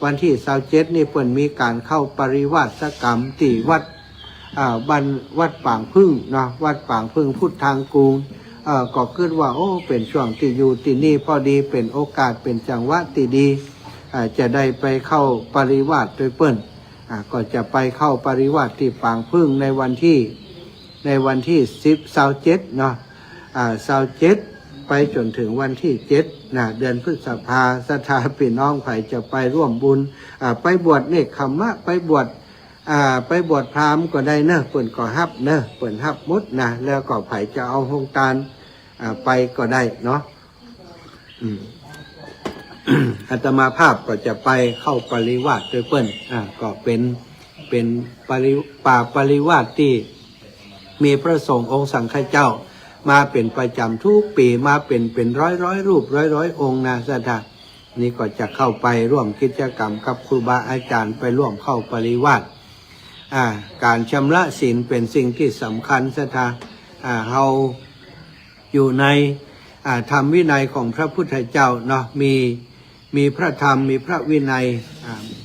วันที่27นี่เปิ่นมีการเข้าปริวาสกรรมที่วัดปางพึ่งเนาะวัดปางพึ่งพุทธทางกูลก็คิดว่าโอ้เป็นช่วงที่อยู่ที่นี่พอดีเป็นโอกาสเป็นจังหวะที่ดีจะได้ไปเข้าปริวาสโดยเปิ้นก็จะไปเข้าปริวาสที่ปางพึ่งในวันที่27เนาะ27ไปจนถึงวันที่7นะเดือนพฤษภาศรัทธาพี่น้องไผจะไปร่วมบุญไปบวชเนกขมะไปบวชพราหมณ์ก็ได้เนอะเปิ่นก็ฮับเนอะเปิ่นฮับมุดนะแล้วก็ไผจะเอาหงตาลไปก็ได้เนาะอาตมาภาพก็จะไปเข้าปริวาสโดยเปิ้นก็เป็นปริวาสที่มีพระสงฆ์องค์สังฆเจ้ามาเป็นประจำทุกปีมาเป็นร้อยรูปร้อยองค์นะศรัทธานี่ก็จะเข้าไปร่วมกิจกรรมกับครูบาอาจารย์ไปร่วมเข้าปริวาสการชำระศีลเป็นสิ่งที่สำคัญศรัทธาเราอยู่ในธรรมวินัยของพระพุทธเจ้าเนาะมีพระธรรมมีพระวินัย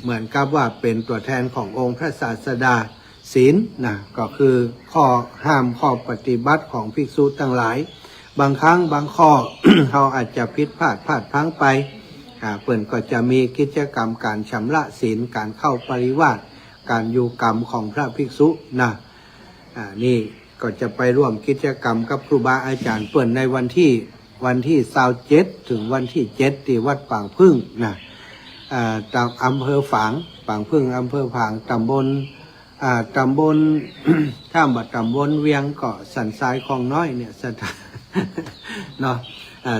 เหมือนกับว่าเป็นตัวแทนขององค์พระศาสดาศีลนะก็คือข้อห้ามข้อปฏิบัติของภิกษุทั้งหลายบางครั้งบางข้อ เขาอาจจะผิดพลาดพลั้งไปเปิ่นก็จะมีกิจกรรมการชำระศีลการเข้าปริวาสการอยู่กรรมของพระภิกษุนะนี่ก็จะไปร่วมกิจกรรมกับครูบาอาจารย์เปิ่นในวันที่27ถึงวันที่7ที่วัดปางพึ่งนะตามอำเภอฝางปางพึ่งอำเภอฝางตำบลถ้าบัดตำบลเวียงเกาะสันทรายคลองน้อยเนี่ยศรัทธาเนาะ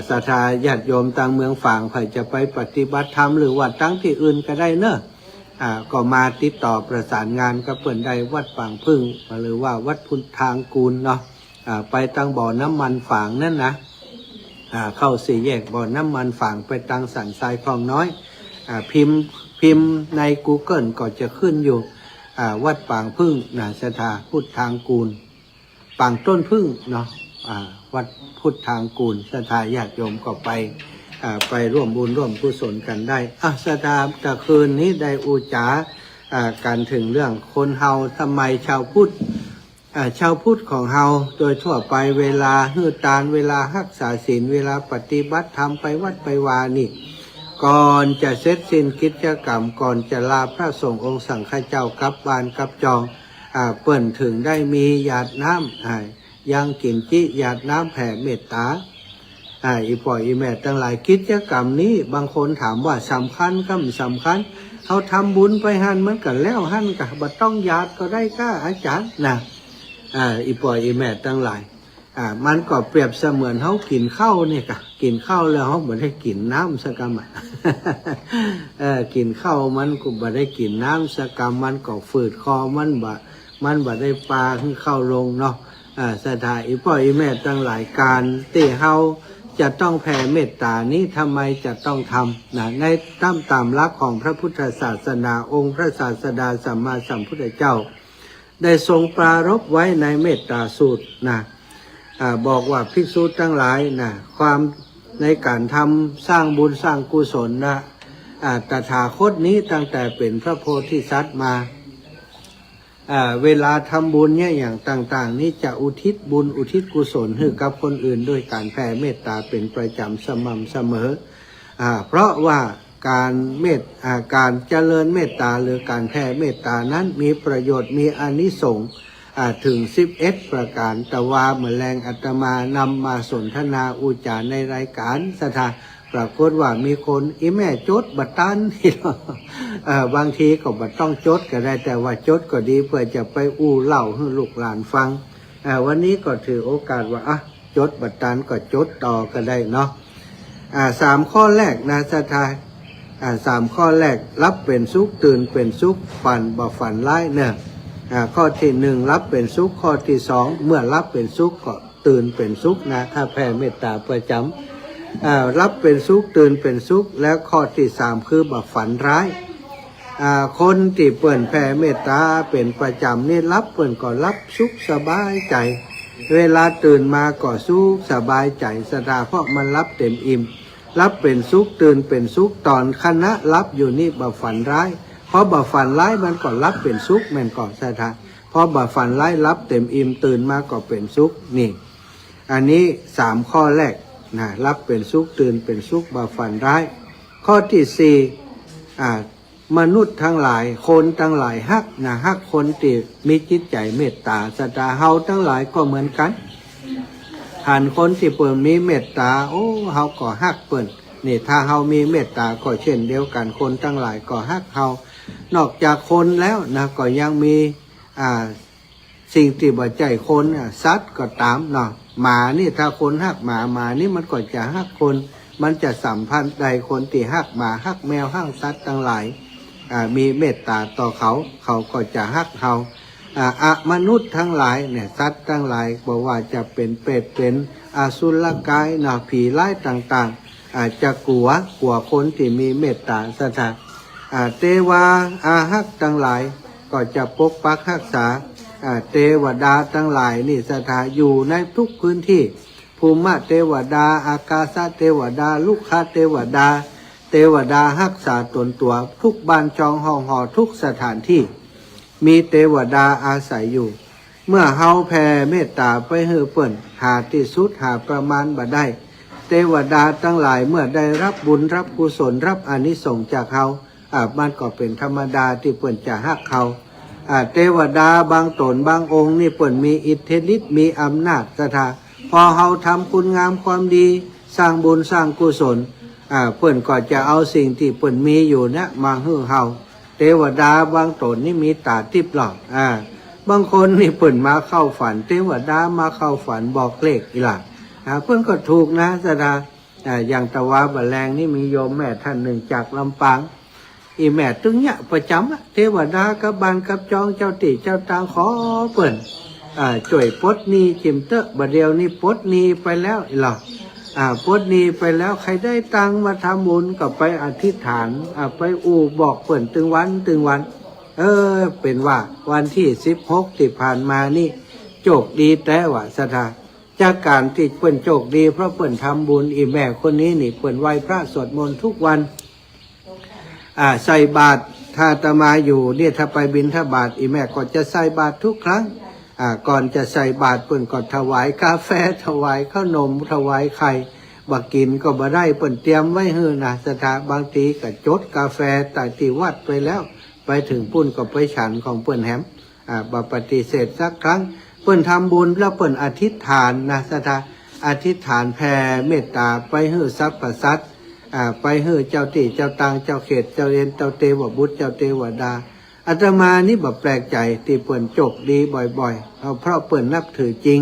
ศรัทธาญาติโยมต่างเมืองฝางใครจะไปปฏิบัติธรรมหรือว่าตั้งที่อื่นก็ได้เนอะก็มาติดต่อประสานงานกับเปิ่นได้วัดปางพึ่งหรือว่าวัดพุทธทางกูลเนาะไปตั้งบ่อน้ำมันฝางนั่นนะเข้าสี่แยกบ่อน้ำมันฝางไปตั้งสันทรายคลองน้อยพิมพ์ใน Google ก็จะขึ้นอยู่วัดปางพึ่งนะศรัทธาพุทธทางกูลปางต้นพึ่งเนาะวัดพุทธทางกูลศรัทธาญาติโยมก็ไปร่วมบุญร่วมกุศลกันได้ศรัทธาตะคืนนี้ได้อุจากันถึงเรื่องคนเฮาทำไมชาวพุทธของเฮาโดยทั่วไปเวลาฮือตานเวลารักษาศีลเวลาปฏิบัติธรรมไปวัดไปวานี่ก่อนจะเสร็จสิ้นกิจกรรมก่อนจะลาพระสงฆ์องค์สังฆเจ้ากลับบ้านกลับจองเปิ่นถึงได้มีหยาดน้ ยังกินจิหยาดน้ำแผ่เมตตาอีปล่อยอีแม่ทั้งหลายกิจกรรมนี้บางคนถามว่าสำคัญก็ไม่สำคัญเขาทำบุญไปหันมันกันแล้วหันกับบ่ต้องหยาดก็ได้ก้าอาจารย์นะอีปล่อยอีแม่ทั้งหลายมันก็เปรียบเสมือนเขากินข้าวเนี่ยกะกินข้าวแล้วเขาบ่ได้กินน้ำสักกำกินข้าวมันก็บ่ได้กินน้ำสักกำมันก็ฝืดคอมันบ่ได้ปลาขึ้นเข้าลงเนาะสถาอีพ่ออีแม่ตั้งหลายการที่เขาจะต้องแผ่เมตตานี้ทำไมจะต้องทำนะในตามหลักของพระพุทธศาสนาองค์พระศาสดาสัมมาสัมพุทธเจ้าได้ทรงปรารภไว้ในเมตตาสูตรนะบอกว่าภิกษุทั้งหลายนะความในการทำสร้างบุญสร้างกุศลนะตถาคตนี้ตั้งแต่เป็นพระโพธิสัตว์มาเวลาทำบุญเนี่ยอย่างต่างๆนี้จะอุทิศบุญอุทิศกุศลให้กับคนอื่นด้วยการแผ่เมตตาเป็นประจำสม่ำเสมอเพราะว่าการเจริญเมตตาหรือการแผ่เมตตานั้นมีประโยชน์มีอานิสงส์ถึง11ประการแต่ว่าเมื่อแรงอาตมานำมาสนทนาอุจาในรายการสถาปรากฏว่ามีคนอีแม่จดบัตรตันที่บางทีก็บัตรต้องจดก็ได้แต่ว่าจดก็ดีเพื่อจะไปอู้เล่าให้ลูกหลานฟังวันนี้ก็ถือโอกาสว่าจดบัตรตันก็จดต่อก็ได้เนาะ3 ข้อแรกนะสถา3 ข้อแรกรับเป็นสุขตื่นเป็นสุขฝันบ่ฝันร้ายเนี่ยข้อที่1รับเป็นสุขข้อที่2เมื่อรับเป็นสุขก็ตื่นเป็นสุขนะถ้าแผ่เมตตาประจำรับเป็นสุขตื่นเป็นสุขแล้วข้อที่3คือบ่ฝันร้ายคนที่เปิ่นแผ่เมตตาเป็นประจำนี่รับเปิ่นก็รับสุขสบายใจเวลาตื่นมาก็สุขสบายใจสถาเพราะมันรับเต็มอิ่มรับเป็นสุขตื่นเป็นสุขตอนขณะรับอยู่นี่บ่ฝันร้ายเพราะบ่ฝันร้ายมันก็รับเป็นสุขมันก็สถาเพราะบ่ฝันร้ายรับเต็มอิ่มตื่นมาก็เป็นสุขนี่อันนี้3 ข้อแรกนะรับเป็นสุขตื่นเป็นสุขบ่ฝันร้ายข้อที่4มนุษย์ทั้งหลายคนทั้งหลายฮักคนที่มีจิตใจเมตตาสตาเฮาทั้งหลายก็เหมือนกันหันคนที่เปิ่นมีเมตตาเฮาก็ฮักเปิ่นนี่ถ้าเฮามีเมตตาก็เช่นเดียวกันคนทั้งหลายก็ฮักเฮานอกจากคนแล้วนะก็ยังมีสิ่งที่บ่ใจคนสัตว์ก็ตามเนาะหมานี่ถ้าคนฮักหมานี่มันก็จะฮักคนมันจะสัมพันธ์ใดคนที่ฮักหมาฮักแมวฮักสัตว์ทั้งหลายมีเมตตาต่อเขาก็จะฮักเฮามนุษย์ทั้งหลายเนี่ยสัตว์ทั้งหลายบอกว่าจะเป็นเปรตเป็นอสุรกายนะผีร้ายต่างๆอาจจะกลัวคนที่มีเมตตาสถาเทวาอาหักทั้งหลายก็จะปกปักรักษาเทวดาทั้งหลายนี่สถาอยู่ในทุกพื้นที่ภูมิเทวดาอากาศเทวดาลูกค้าเทวดารักษาตนตัวทุกบ้านจองห้องหอทุกสถานที่มีเทวดาอาศัยอยู่เมื่อเฮาแผ่เมตตาไปให้เปิ้นหาที่สุดหาประมาณบ่ได้เทวดาทั้งหลายเมื่อได้รับบุญรับกุศลรับอานิสงส์จากเฮามันก็เป็นธรรมดาที่เปิ้นจะฮักเขาเทวดาบางตนบางองค์นี่เปิ้นมีอิทธิฤทธิ์มีอำนาจสถาพอเฮาทำคุณงามความดีสร้างบุญสร้างกุศลเปิ้นก็จะเอาสิ่งที่เปิ้นมีอยู่นะมาให้เฮาเทวดาบางตนนี่มีตาทิพย์หรอกบางคนนี่เปิ้นมาเข้าฝันเทวดามาเข้าฝันบอกเลขอีหล่ะเปิ้นก็ถูกนะสถาอย่างตะวาบะแลงนี่มีโยมแม่ท่านหนึ่งจากลำปางอีแม่ตึงเนี่ยประจำเทวดากับบ้านกับจองเจ้าติเจ้าตางขอเปิ้นช่วยปลดหนี้จิมเตอะบัดเดียวนี้ปลดหนี้ไปแล้วอีหล่ะปลดหนี้ไปแล้วใครได้ตังมาทำบุญก็ไปอธิษฐานไปบอกเปิ้นตึงวันเป็นว่าวันที่16ที่ผ่านมานี่โชคดีแต่ว่าสถาจากการที่เปิ้นโชคดีเพราะเปิ้นทำบุญอีแม่คนนี้นี่เปิ้นไหว้พระสวดมนต์ทุกวันใส่บาตรถ้าอาตมาอยู่เนี่ยถ้าไปบิณฑบาตอีแม่ก็จะใส่บาตรทุกครั้งก่อนจะใส่บาตรเปิ้นก็ถวายกาแฟถวายข้าวนมถวายไข่บักกินก็บ่ได้เปิ้นเตรียมไว้ให้นะสถาบางทีก็จดกาแฟแต่ที่วัดไปแล้วไปถึงปุ่นก็ไปฉันของเปิ้นแฮมบ่ปฏิเสธสักครั้ง เปิ้นทำบุญแล้วเปิ้นอธิษฐานนะสถาอธิษฐานแผ่เมตตาไปให้สรรพสัตว์ไปให้เจ้าที่เจ้าตางเจ้าเขตเจ้าเรียนเจ้าเทวบุตรเจ้าเทวดาอาตมานี่แบบแปลกใจที่เปิ้นจกดีบ่อยๆเพราะเปิ้นนับถือจริง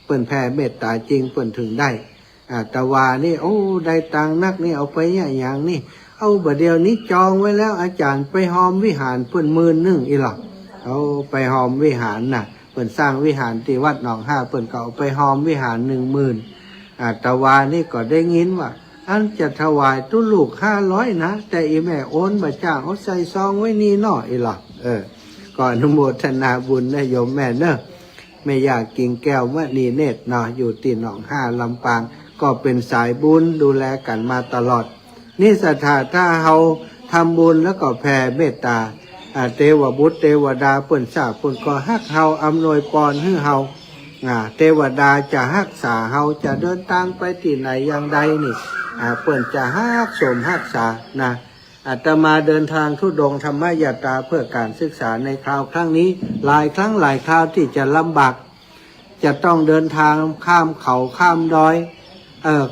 เปิ้นแผ่เมตตาจริงเปิ้นถึงได้แต่ว่านี่โอ้ได้ตังนักนี่เอาไปอย่างนี่เอาบ่เดียวนี้จองไว้แล้วอาจารย์ไปหอมวิหารเปิ้น11,000อีหรอกเอาไปหอมวิหารน่ะเปิ้นสร้างวิหารที่วัดหนองห้าเปิ้นก็เอาไปหอมวิหาร10,000แต่ว่านี่ก็ได้ยินว่าอันจะถวายตุลูก500นะแต่อีแม่โอนบ่จ้างเอาใส่ซองไว้นี่น้ออีหรอกก็อนุโมทนาบุญนะโยมแม่เนอะไม่อยากกินแก้วมณีเนตรเนาะอยู่ที่หนองห้าลำปางก็เป็นสายบุญดูแลกันมาตลอดนี่ศรัทธาถ้าเฮาทำบุญแล้วก็แผ่เมตตาเทวบุตรเทวดาเปิ้นทราบเปิ้นก็ฮักเฮาอำนวยพรให้เฮาเทวดาจะรักษาเฮาจะเดินทางไปที่ไหนอย่างใดนี่เปิ้นจะฮักสมรักษานะอาตมาเดินทางธุดงค์ธรรมยาตราเพื่อการศึกษาในคราวครั้งนี้หลายครั้งหลายคราวที่จะลำบากจะต้องเดินทางข้ามเขาข้ามดอย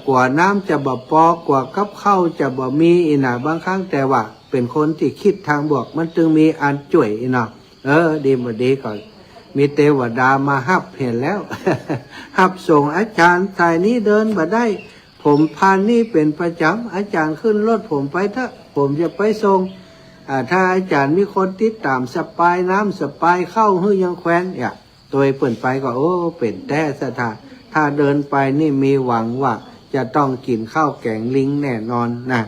กว่าน้ำจะบ่พอกว่ากับข้าวจะบ่มีอีน่ะบางครั้งแต่ว่าเป็นคนที่คิดทางบวกมันจึงมีอันจ่วยอีน่ะดีบ่ดีก่อนมีเทวดามาฮับเห็นแล้ว ฮับส่งอาจารย์สายนี้เดินบ่ได้ผมพานนี่เป็นประจำอาจารย์ขึ้นรถผมไปเถอะผมจะไปส่งถ้าอาจารย์มีคนติดตามสปายน้ำสปายเข้าหื้อยังแคว้นตัวเปิ่นไปก็โอ้เป็นแท้สถานถ้าเดินไปนี่มีหวังว่าจะต้องกินข้าวแกงลิงแน่นอนนะ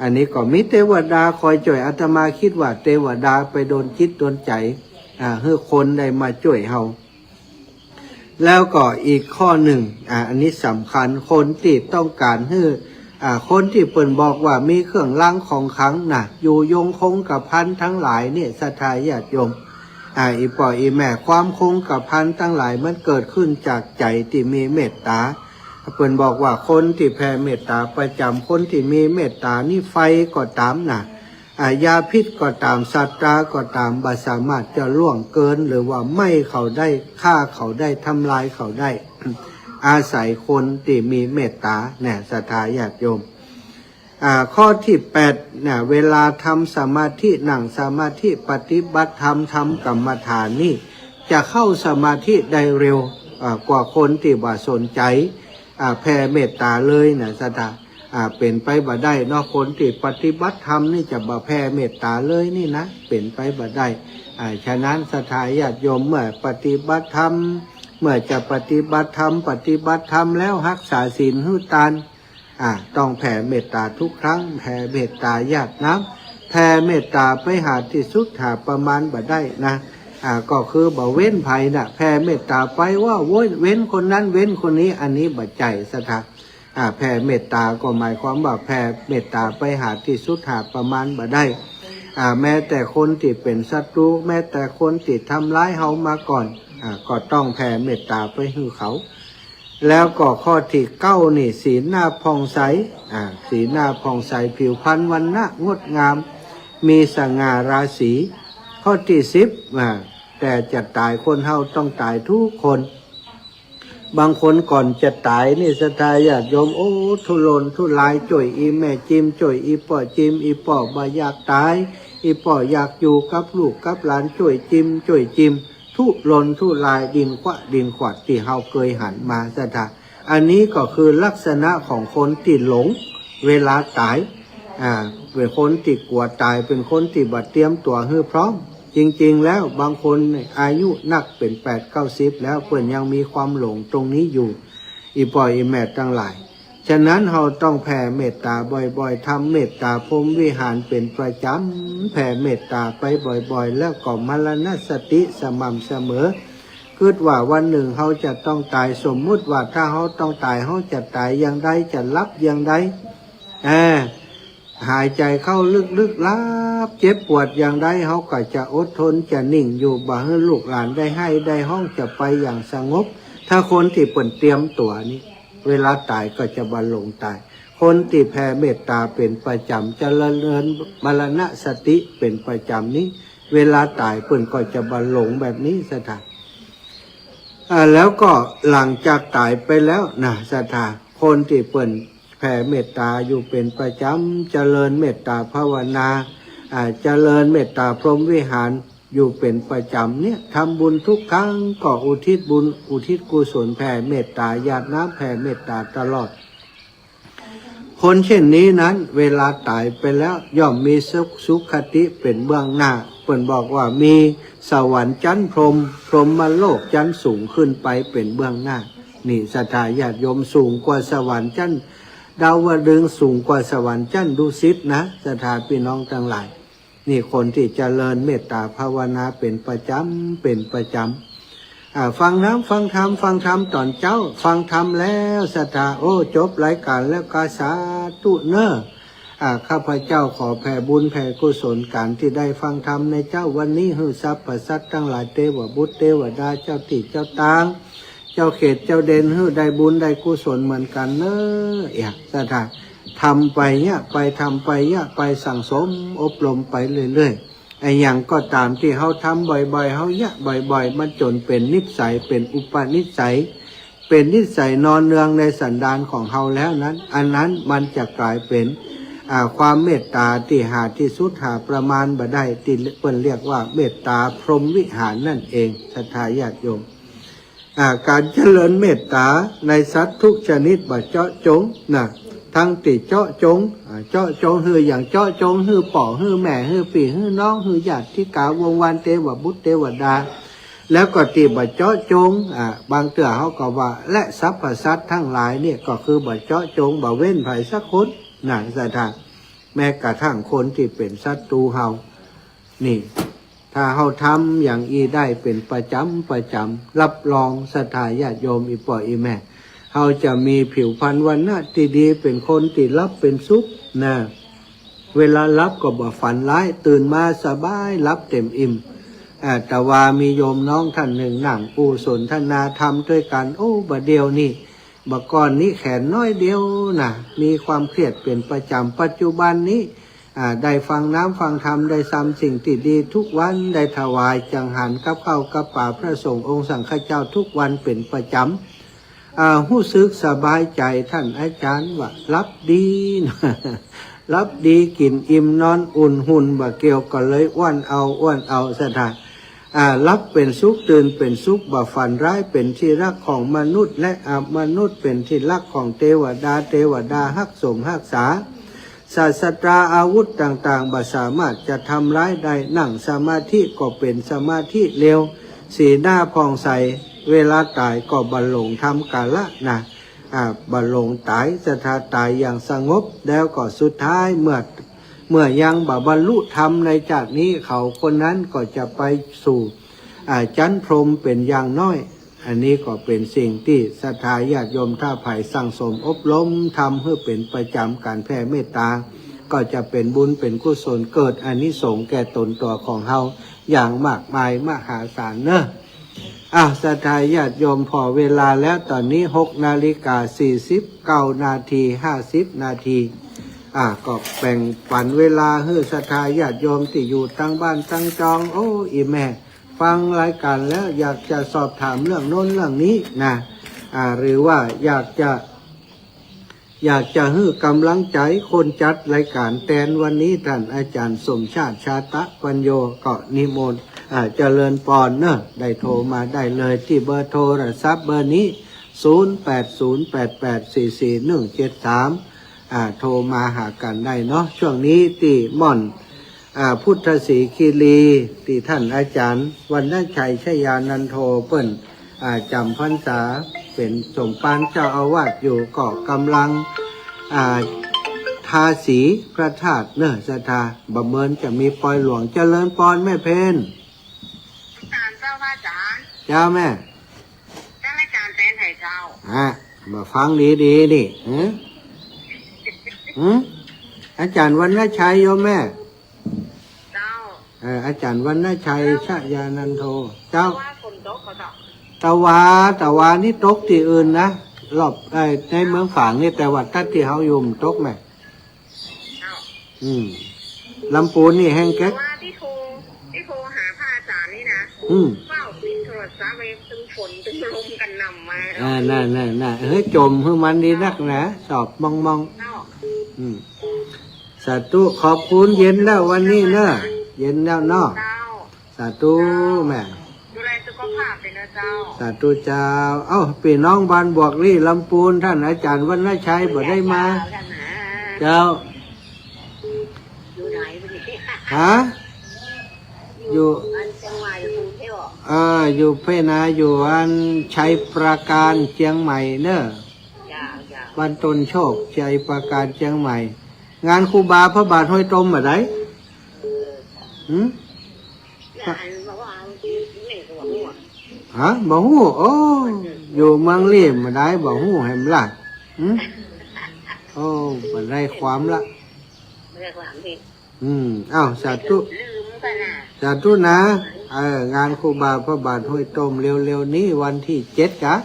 อันนี้ก็มีเทวดาคอยช่วยอาตมาคิดว่าเทวดาไปโดนจิตโดนใจให้คนได้มาช่วยเฮาแล้วก็อีกข้อหนึ่งอันนี้สำคัญคนที่ต้องการให้คนที่เปิ่นบอกว่ามีเครื่องรางของขลังน่ะอยู่ยงคงกับพันทั้งหลายเนี่ยศรัทธาญาติโยมอีป่ออีแม่ความคงกับพันทั้งหลายมันเกิดขึ้นจากใจที่มีเมตตาเปิ่นบอกว่าคนที่แผ่เมตตาประจำคนที่มีเมตตานี่ไฟก็ตามน่ะยาพิษก็ตามสัตว์ราก็ตามบ่สามารถจะล่วงเกินหรือว่าไม่เขาได้ฆ่าเขาได้ทำลายเขาได้ อาศัยคนที่มีเมตตาเนี่ยศรัทธาญาติโยมข้อที่8เนี่ยเวลาทำสมาธินั่งสมาธิปฏิบัติธรรมทำกรรมฐานนี่จะเข้าสมาธิได้เร็วกว่าคนที่บ่สนใจแผ่เมตตาเลยนะศรัทธาเป็นไปบ่ได้เนาะคนที่ปฏิบัติธรรมนี่จะบ่แผ่เมตตาเลยนี่นะเป็นไปบ่ได้ฉะนั้นศรัทธาญาติโยมเมื่อปฏิบัติธรรมเมื่อจะปฏิบัติธรรมแล้วรักษาศีลให้ทานต้องแผ่เมตตาทุกครั้งแผ่เมตตาญาติน้ำแผ่เมตตาไปหาที่สุดหาประมาณบ่ได้นะก็คือบ่เว้นภัยนะแผ่เมตตาไปว่าเว้นคนนั้นเว้นคนนี้อันนี้บ่ใจศรัทธาแผ่เมตตาก็หมายความว่าแผ่เมตตาไปหาที่สุดหาประมาณบ่ได้แม้แต่คนที่เป็นศัตรูแม้แต่คนที่ทำร้ายเฮามาก่อนก็ต้องแผ่เมตตาไปให้เขาแล้วก็ข้อที่9นี่สีหน้าผ่องใสสีหน้าผ่องใสผิวพรรณวรรณะงดงามมีสง่าราศีข้อที่10แต่จะตายคนเฮาต้องตายทุกคนบางคนก่อนจะตายนี่ศรัทธาญาติโยมโอ้ทุรนทุรายจ่อยอีแม่จิมจ่อยอีป่อจิมอีป่อบ่อยากตายอีป่ออยากอยู่กับลูกกับหลานจ่อยจิมทุรนทุรายดินขวัดที่เฮาเคยหันมาศรัทธาอันนี้ก็คือลักษณะของคนที่หลงเวลาตายเป็นคนที่กลัวตายเป็นคนที่บ่เตรียมตัวให้พร้อมจริงๆแล้วบางคนอายุนักเป็น8-90แล้วเพิ่นยังมีความหลงตรงนี้อยู่อีป่อยอีแม่ทั้งหลายฉะนั้นเราต้องแผ่เมตตาบ่อยๆทำเมตตาพรหมวิหารเป็นประจำแผ่เมตตาไปบ่อยๆแล้วก็มรณสติสม่ำเสมอคิดว่าวันหนึ่งเราจะต้องตายสมมุติว่าถ้าเราต้องตายเราจะตายอย่างใดจะรับอย่างใดหายใจเข้าลึกๆลับเจ็บปวดอย่างใดเขาก็จะอดทนจะนิ่งอยู่บ่ให้ลูกหลานได้ให้ได้ห้องจะไปอย่างสงบถ้าคนที่เปิ่นเตรียมตัวนี้เวลาตายก็จะบรรลุตายคนที่แผ่เมตตาเป็นประจำจะเริญมรณสติเป็นประจำนี้เวลาตายเปิ่นก็จะบรรลุแบบนี้สถาน แล้วก็หลังจากตายไปแล้วนะศรัทธาคนที่เปิ่นแผ่เมตตาอยู่เป็นประจำเจริญเมตตาภาวนาเจริญเมตตาพรหมวิหารอยู่เป็นประจำเนี่ยทำบุญทุกครั้งก็อุทิศบุญอุทิศกุศลแผ่เมตตาหยาดน้ำแผ่เมตตาตลอดคนเช่นนี้นั้นเวลาตายไปแล้วย่อมมีสุขติเป็นเบื้องหน้าเปิ่นบอกว่ามีสวรรค์ชั้นพรหมพรหมโลกชั้นสูงขึ้นไปเป็นเบื้องหน้านี่ศรัทธาญาติโยมสูงกว่าสวรรค์ชั้นดาวดึงส์สูงกว่าสวรรค์ชั้นดุสิตนะศรัทธาพี่น้องทั้งหลายนี่คนที่เจริญเมตตาภาวนาเป็นประจำฟังน้ำฟังธรรมตอนเจ้าฟังธรรมแล้วศรัทธาโอ้จบรายการแล้วกาสาตุเนอข้าพเจ้าขอแผ่บุญแผ่กุศลการที่ได้ฟังธรรมในเจ้าวันนี้หือทรัพย์ประสัตทั้งหลายเทวบุตรเทวดาเจ้าติเจ้าตางเจ้าเขตเจ้าเด่นหือได้บุญได้กุศลเหมือนกันเนอศรัทธาทำไปเนี่ยไปทำไปเนี่ยไปสั่งสมอบรมไปเรื่อยๆไอ้อย่างก็ตามที่เขาทำบ่อยๆเขาเนี่ยบ่อยๆมันจนเป็นนิสัยเป็นอุปนิสัยเป็นนิสัยนอนเนืองในสันดานของเขาแล้วนั้นอันนั้นมันจะกลายเป็นความเมตตาที่หาที่สุดหาประมาณบ่ได้ที่เพิ่นเรียกว่าเมตตาพรหมวิหารนั่นเองศรัทธาญาติโยมการเจริญเมตตาในสัตว์ทุกชนิดบ่เจาะจงนะทั้งติเจาะจงฮืออย่างเจาะจงฮือป่อฮือแม่ฮือปี่ฮือน้องฮือญาติที่กาวงวานเทวบุตรเทวดาแล้วก็ตีบ่เจาะจงบางเตือเขาก็ว่าและสรรพสัตว์ทั้งหลายเนี่ยก็คือบ่เจาะจงบ่เว้นไผสักคนนะศรัทธาแม้กระทั่งคนที่เป็นศัตรูเฮานี่ถ้าเฮาทำอย่างอีได้เป็นประจำรับรองศรัทธาญาติโยมอีป่ออีแม่เฮาจะมีผิวพรรณวันหน้าที่ดีเป็นคนที่รับเป็นสุขนะเวลารับก็บ่ฝันร้ายตื่นมาสบายรับเต็มอิ่มแต่ว่ามีโยมน้องท่านหนึ่งนั่งปูสนทนาธรรมด้วยกันโอ้บ่เดียวนี่บ่ก่อนนี้แขนน้อยเดียวนะมีความเครียดเป็นประจำปัจจุบันนี้ได้ฟังน้ำฟังธรรมได้ซ้ำสิ่งที่ดีทุกวันได้ถวายจังหันกับข้าวกับป่าพระสงฆ์องค์สังฆเจ้าทุกวันเป็นประจำรู้สึกสบายใจท่านอาจารย์ว่ารับดีนะรับดีกินอิ่มนอนอุ่นหุ่นบ่เกี่ยวก็เลยอ้วนเอาสถานรับเป็นสุขตื่นเป็นสุขบ่ฝันร้ายเป็นที่รักของมนุษย์และมนุษย์เป็นที่รักของเทวดาฮักสมฮักษาศาสตราอาวุธต่างๆบ่สามารถจะทำร้ายได้นั่งสมาธิก็เป็นสมาธิเร็วสีหน้าผ่องใสเวลาตายก็บรรลงทำกาละนะบรรลงตายสถาตายอย่างสงบแล้วก็สุดท้ายเมื่อยังบรรลุธรรมในจากนี้เขาคนนั้นก็จะไปสู่ชั้นพรหมเป็นอย่างน้อยอันนี้ก็เป็นสิ่งที่ศรัทธาญาติโยมถ้าไผ่สั่งสมอบรมทำเพื่อเป็นประจำการแผ่เมตตาก็จะเป็นบุญเป็นกุศลเกิดอานิสงส์แก่ตนตัวของเฮาอย่างมากมายมหาศาลเนอะศรัทธาญาติโยมพอเวลาแล้วตอนนี้6:49 นาที50 นาทีก็แบ่งปันเวลาให้ศรัทธาญาติโยมที่อยู่ตั้งบ้านตั้งจองโอ้อีแม่ฟังรายการแล้วอยากจะสอบถามเรื่องโน้นเรื่องนี้นะหรือว่าอยากจะให้กำลังใจคนจัดรายการแทนวันนี้ท่านอาจารย์สมชาติชาตะปัญโยก็นิมนต์เจริญปอนเนอะได้โทรมาได้เลยที่เบอร์โทรศัพท์เบอร์นี้0808844173โทรมาหากันได้เนาะช่วงนี้ที่ม่อนพุทธศรีคีรีที่ท่านอาจารย์วรรณชัยชยานันโทเปิ้นจำพรรษาเป็นสมภารเจ้าอาวาสอยู่ก็กำลังทาสีพระธาตุเนอะศรัทธาบำเมินจะมีปล่อยหลวงเจริญปอนแม่เพนอาจารย์เจ้าพระอาจารย์เจ้าแม่เจ้าอาจารย์แตนไห่เจ้ามาฟังดีนี่อาจารย์วรรณชัยโยมแม่เจ้าอาจารย์วรรณชัยชยานันโทเจ้าว่าฝนตกเขาเจ้าตะวานี่ตกที่อื่นนะรอบในเมืองฝางนี่แต่ว่าตัดที่เฮาอยู่มันตกไหมลำปูนนี่แห้งแก๊กว่าที่โทรหาพระอาจารย์นี่นะเฝ้าปิดโทร ซาไปตึงฝนตึงลมกันนำมา น่ะเฮ้ยจมให้มันดีนักนะสอบมอง เจ้า สาธุขอบคุณเย็นแล้ววันนี้เนอะเย็นแล้วเนาะ เจ้า สาธุแม่ ดูแลสุขภาพเลยนะเจ้า สาธุเจ้าเอ้าพี่น้องบ้านบวกลี่ลำพูนท่านอาจารย์วรรณชัยบ่ได้มา เจ้า อยู่ไหนวันนี้ ฮะอยู่ อันเชียงใหม่กรุงเทพ อยู่เพนาอยู่อันชัยประการเชียงใหม่เนอะ จ้า บ้านตนโชคชัยประการเชียงใหม่ งานครูบาพระบาทห้อยตมมาได้หืม อันบอกว่าเหนื่อยกว่าหัว ฮะบ่ฮู้โอ้อยู่เมืองลี่มาได้บ่ฮู้แหมล่ะหืมโอ้บ่ได้ความละ เรียกว่าผิด อ้าวสาธุ ลืมกันน่ะ สาธุนะงานครูบาพระบาทห้วยต้มเร็วๆนี้วันที่7กะ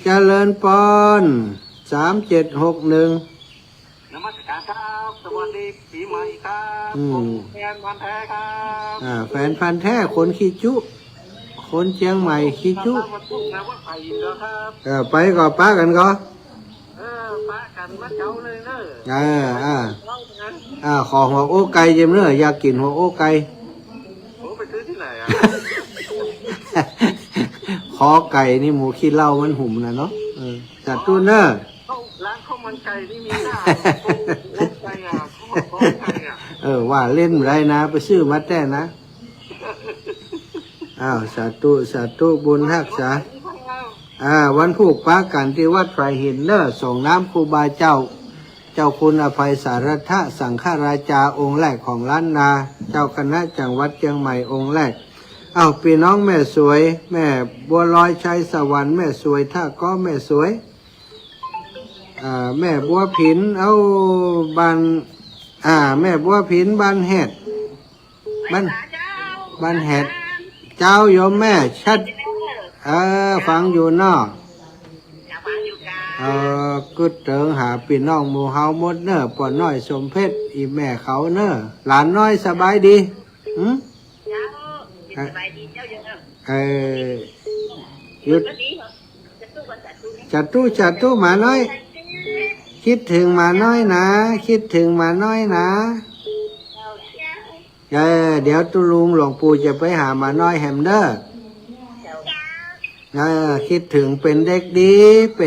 เจริญปอน3761นมัสการครับสวัสดีปีใหม่ครับผมแฟนพันธุ์แท้ครับ แฟนพันธุ์แท้คนขี้จุ คนเชียงใหม่ขี้จุ วันพุธนะว่าไปอีกแล้วครับ ไปก็ป้ากันก็ ป้ากันมาเจ้าเลยเนอะ เล่านะ ขอหัวโอ้ไก่เจมเนอะอยากกินหัวโอ้ไก่ โอ้ไปซื้อที่ไหนอ่ะ คอไก่นี่หมูขี้เหล้ามันหุ่มนะเนาะจัดตู้เนอะ ร้านข้าวมันไก่นี่มีหน้าข้าวไก่อ่ะข้าวไก่อ่ะ ว่าเล่นไรนะ ไปซื้อมาแต่นะ สาธุบุญรักษาวันผูกป้ากันที่วัดไพรหินเนอะส่งน้ำครูบาเจ้า เจ้าคุณอภัยสารทะสังฆราชาองค์แรกของล้านนา เจ้าคณะจังหวัดเชียงใหม่องค์แรกพี่น้องแม่สวย แม่บัวลอยชัยสวรรค์แม่สวยท่าก็แม่สวยแม่บัวผินบ้านแม่บัวผินบ้านแฮดบ้านแฮดเจ้าโยมแม่ชัดฟังอยู่เนาะกึดเติงหาพี่น้องหมู่เฮาหมดเนอะป่อน้อยสมเพชรอีแม่เขาเนอะหลานน้อยสบายดีสบายดีเจ้าเยอะหยุดจัดตู้หมาน้อย คิดถึงหมาน้อยนะคิดถึงหมาน้อยนะเดี๋ยวตุลุงหลวงปู่จะไปหาหมาน้อยแฮมเดอร์คิดถึงเป็นเด็กดีเ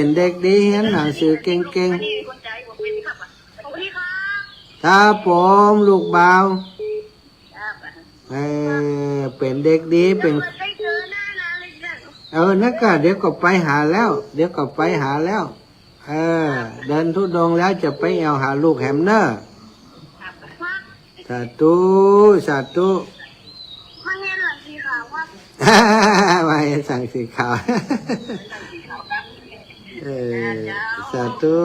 รียนหนังสือเก่งๆถ้าผมลูกบ่าวเป็นเด็กดีเป็นนักกะเดี๋ยวก็ไปหาแล้วเดินทุดงแล้วจะไปเอาหาลูกแฮมเนอร์สาธุมาเห็นหลังสีขาวว่า มาเห็นสั่งสีขาวสาธุ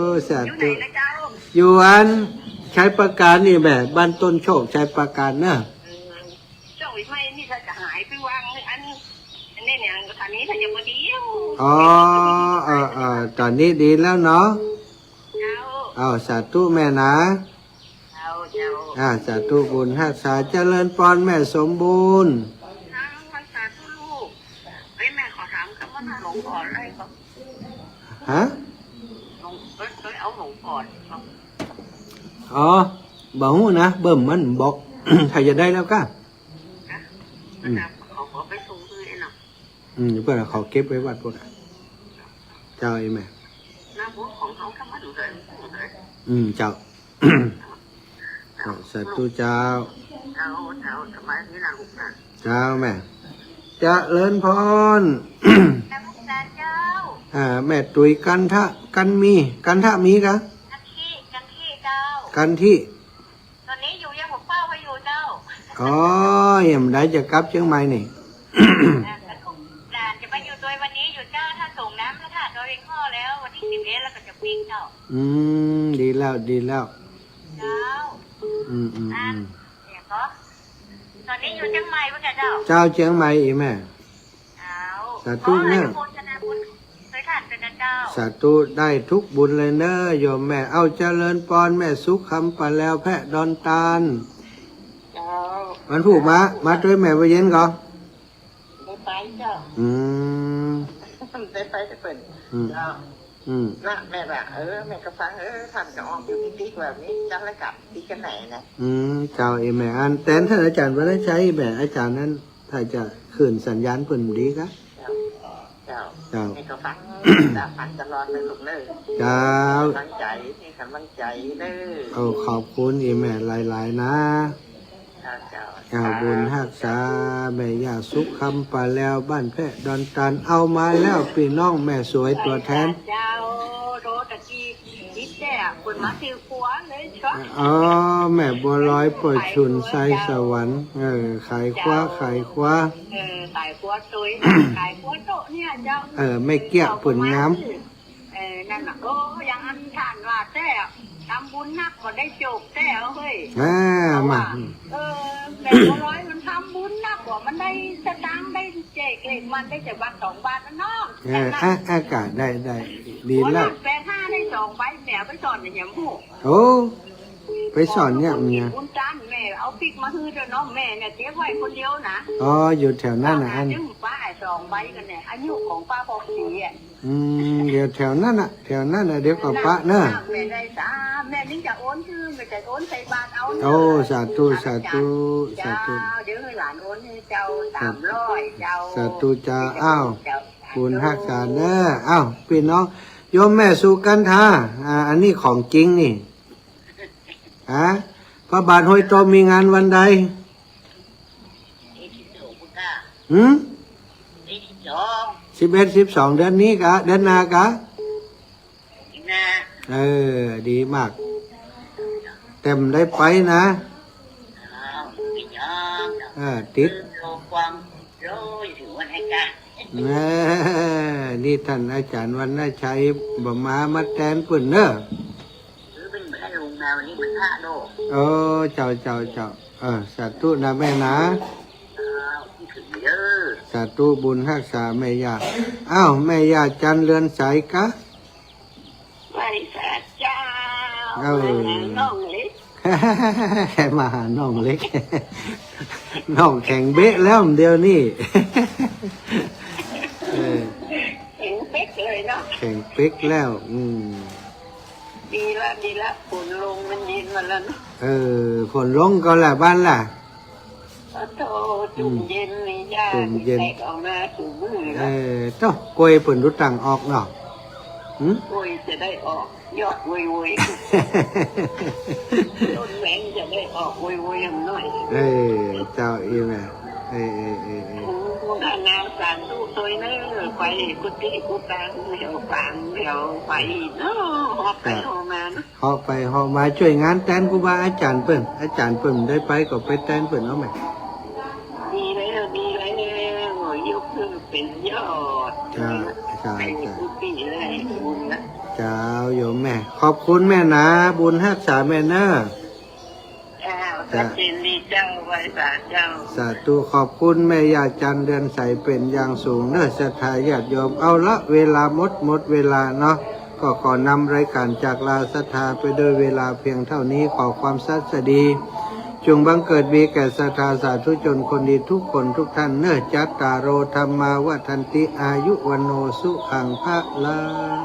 อยู่อันใช้ประการนี่แบบบ้านต้นโชคใช้ประการเนอะเจ้าไม่นี่ถ้าจะหายไปวางอันนี้เนี่ยตอนนี้ถ้าจะมาดีตอนนี้ดีแล้วเนาะสาธุแม่นะสาธุบุญรักษาเจริญปอนแม่สมบูรณ์รักษาลูกแม่ขอถามคำว่าหลงก่อนอะไรครับฮะเคยเอาหลงก่อนบ่ฮู้นะเบิ่มมันบอก ถ้าจะได้แล้วก็เขาไปส่งเลยเนาะเพื่อนเขาเก็บไว้วัดพวกเจ้าไอ้แม่น้าบุญของเขาทำมาดูเลยเจ้าสาธุเจ้าทำไมนี่นะลูกนะเจ้าแม่จะเลินพรแม่ตุยกันทะกันมีกะกันที่เจ้ากันที่ตอนนี้อยู่ยังผมเป้าไปอยู่เจ้ายังได้จะกลับเชียงใหม่นี่จะไปอยู่ตัววันนี้อยู่เจ้าถ้าส่งน้ำพระธาตุโดยข้อแล้ววันที่11แล้วก็จะวิ่งเจ้าดีแล้วเจ้าตอนนี้อยู่เชียงใหม่ป่ะเจ้าเชียงใหม่อีแม่สาธุเนอะสาธุได้ทุกบุญเลยเนอะโยมแม่เจริญปอนแม่สุขคำปะแล้วแพะดอนตาลมันผูกมาด้วยแม่ไปเย็นก่อนไป ไปเจ้า อืม ได้ไปได้เปิด อืม เจ้า อืม น่ะแม่แบบแม่ก็ฟังท่านจะออกอยู่ติ๊กแบบนี้จะอะไรกับติ๊กกันไหนนะ เจ้าเอแม่อันแต่ท่านอาจารย์ว่าได้ใช้แม่อาจารย์นั้นถ้าจะคืนสัญญาณเปิ่นดีกะ เจ้า เจ้า แม่ก็ฟังจะฟังตลอดเลยลูกเนอ เจ้า กำลังใจให้กำลังใจเด้อ เอาขอบคุณเอแม่หลายๆนะ เจ้า บุญฮักษาแม่ย่าสุขคำป่าแล้วบ้านแพะดอนตันเอามาแล้วพี่น้องแม่สวยตัวแทน เจ้าโรตะกี้คิดแต่คนมาถือขัวเลยช็อต อ๋อแม่บัวลอยเปิดชุนไซสวรรค์ขายคว้าขายคว้า ขายขัวตุยขายขัวโตเนี่ยเจ้า ไม่เกี้ยปุ่นน้ำ นั่นน่ะก็ยังอันทานว่าแต่ทำบุญนักก็ได้จบแต่เฮ้ย มา แต่ร้อยมันทำบุญนักกว่ามันได้สตางค์ได้เจ๊กเล็กมันได้แต่บาท2 บาทนะน้อง อากาศได้ดีแล้ว 8-5ได้2 ใบแม่ไปสอนในยามหู โอ้ไปสอนเนี่ยเมีย บุญจานแม่เอาพริกมาฮื้อเด้อน้องแม่เนี่ยเก็บไว้คนเดียวนะ อ๋ออยู่แถวนั้นนะอัน จึงป้า2 ใบกันเนี่ยอายุของป้าพอสีอ่ะ เดี๋ยวแถวนั้นน่ะเดี๋ยวก็ปะเนอะ แม่ได้แม่นี่จะโอนชื่อไม่จะโอนใส่บาทเอา โอ้สาธุสาธุ เจ้าเดี๋ยวให้หลานโอนให้เจ้า300เจ้า สาธุจ้าอ้าวคุณฮักษาเนอะอ้าวพี่น้องโยมแม่สุกันทาอันนี้ของจริงนี่พระบาทห้วยโตมีงานวันใดหืม11-12 เดือนนี้กะเดือนหน้ากะดีมาก เต็มได้ไปนะติดนี่ท่านอาจารย์วันน่าชัยบ่มาแทนปุ่นเนอะเจ้าสาธุนะแม่นะสาธุบุญรักษาแม่ย่าอ้าวแม่ย่าจันเรือนใสกะ บริษัทเจ้าน้องเล็ก มาหาน้องเล็ก น้องแข่งเบ๊ะแล้วเดียวนี่ เห็นเป๊กเลยเนาะ แข่งเป๊กแล้วดีละฝนลงมันเย็นมาแล้วเนาะฝนลงก็ละบ้านล่ะโตจุ่มเย็นนี่ยาแตกออกมาถูมือแล้วเจ้ากล้วยเปิ่นรู้ตังออกเนาะกล้วยจะได้ออกยอดเวยต้นแมงจะได้ออกเวยหน่อยเจ้าอีแม่คุณอาณาสารตู้ตัวนี้ไปกุฏิกุฏังเดี๋ยวฟังเดี๋ยวไปเนาะหอบไปหอบมาเนาะหอบไปหอบมาช่วยงานแทนครูบาอาจารย์เปิ่นได้ไปก็ไปแทนเปิ่นเอาไหมดีแล้วยกขึ้นเป็นยอดไปกุฏิเลยบุญนะเจ้าโยมแม่ขอบคุณแม่นะบุญรักษาแม่เนอะจะเจนดีเจ้าไว้สาเจ้าสาธุขอบคุณแม่ย่าจันเดือนใสเป็นอย่างสูงเนอะศรัทธาญาติโยมเอาละเวลาหมดเวลาเนาะก็ขอนำรายการจากลาศรัทธาไปโดยเวลาเพียงเท่านี้ขอความสัตย์สดีจงบังเกิดมีแก่ศรัทธาสาธุชนคนดีทุกคนทุกท่านเนอะจัตตารโอธรรมาวัฏันติอายุวันโนสุขังภะลัง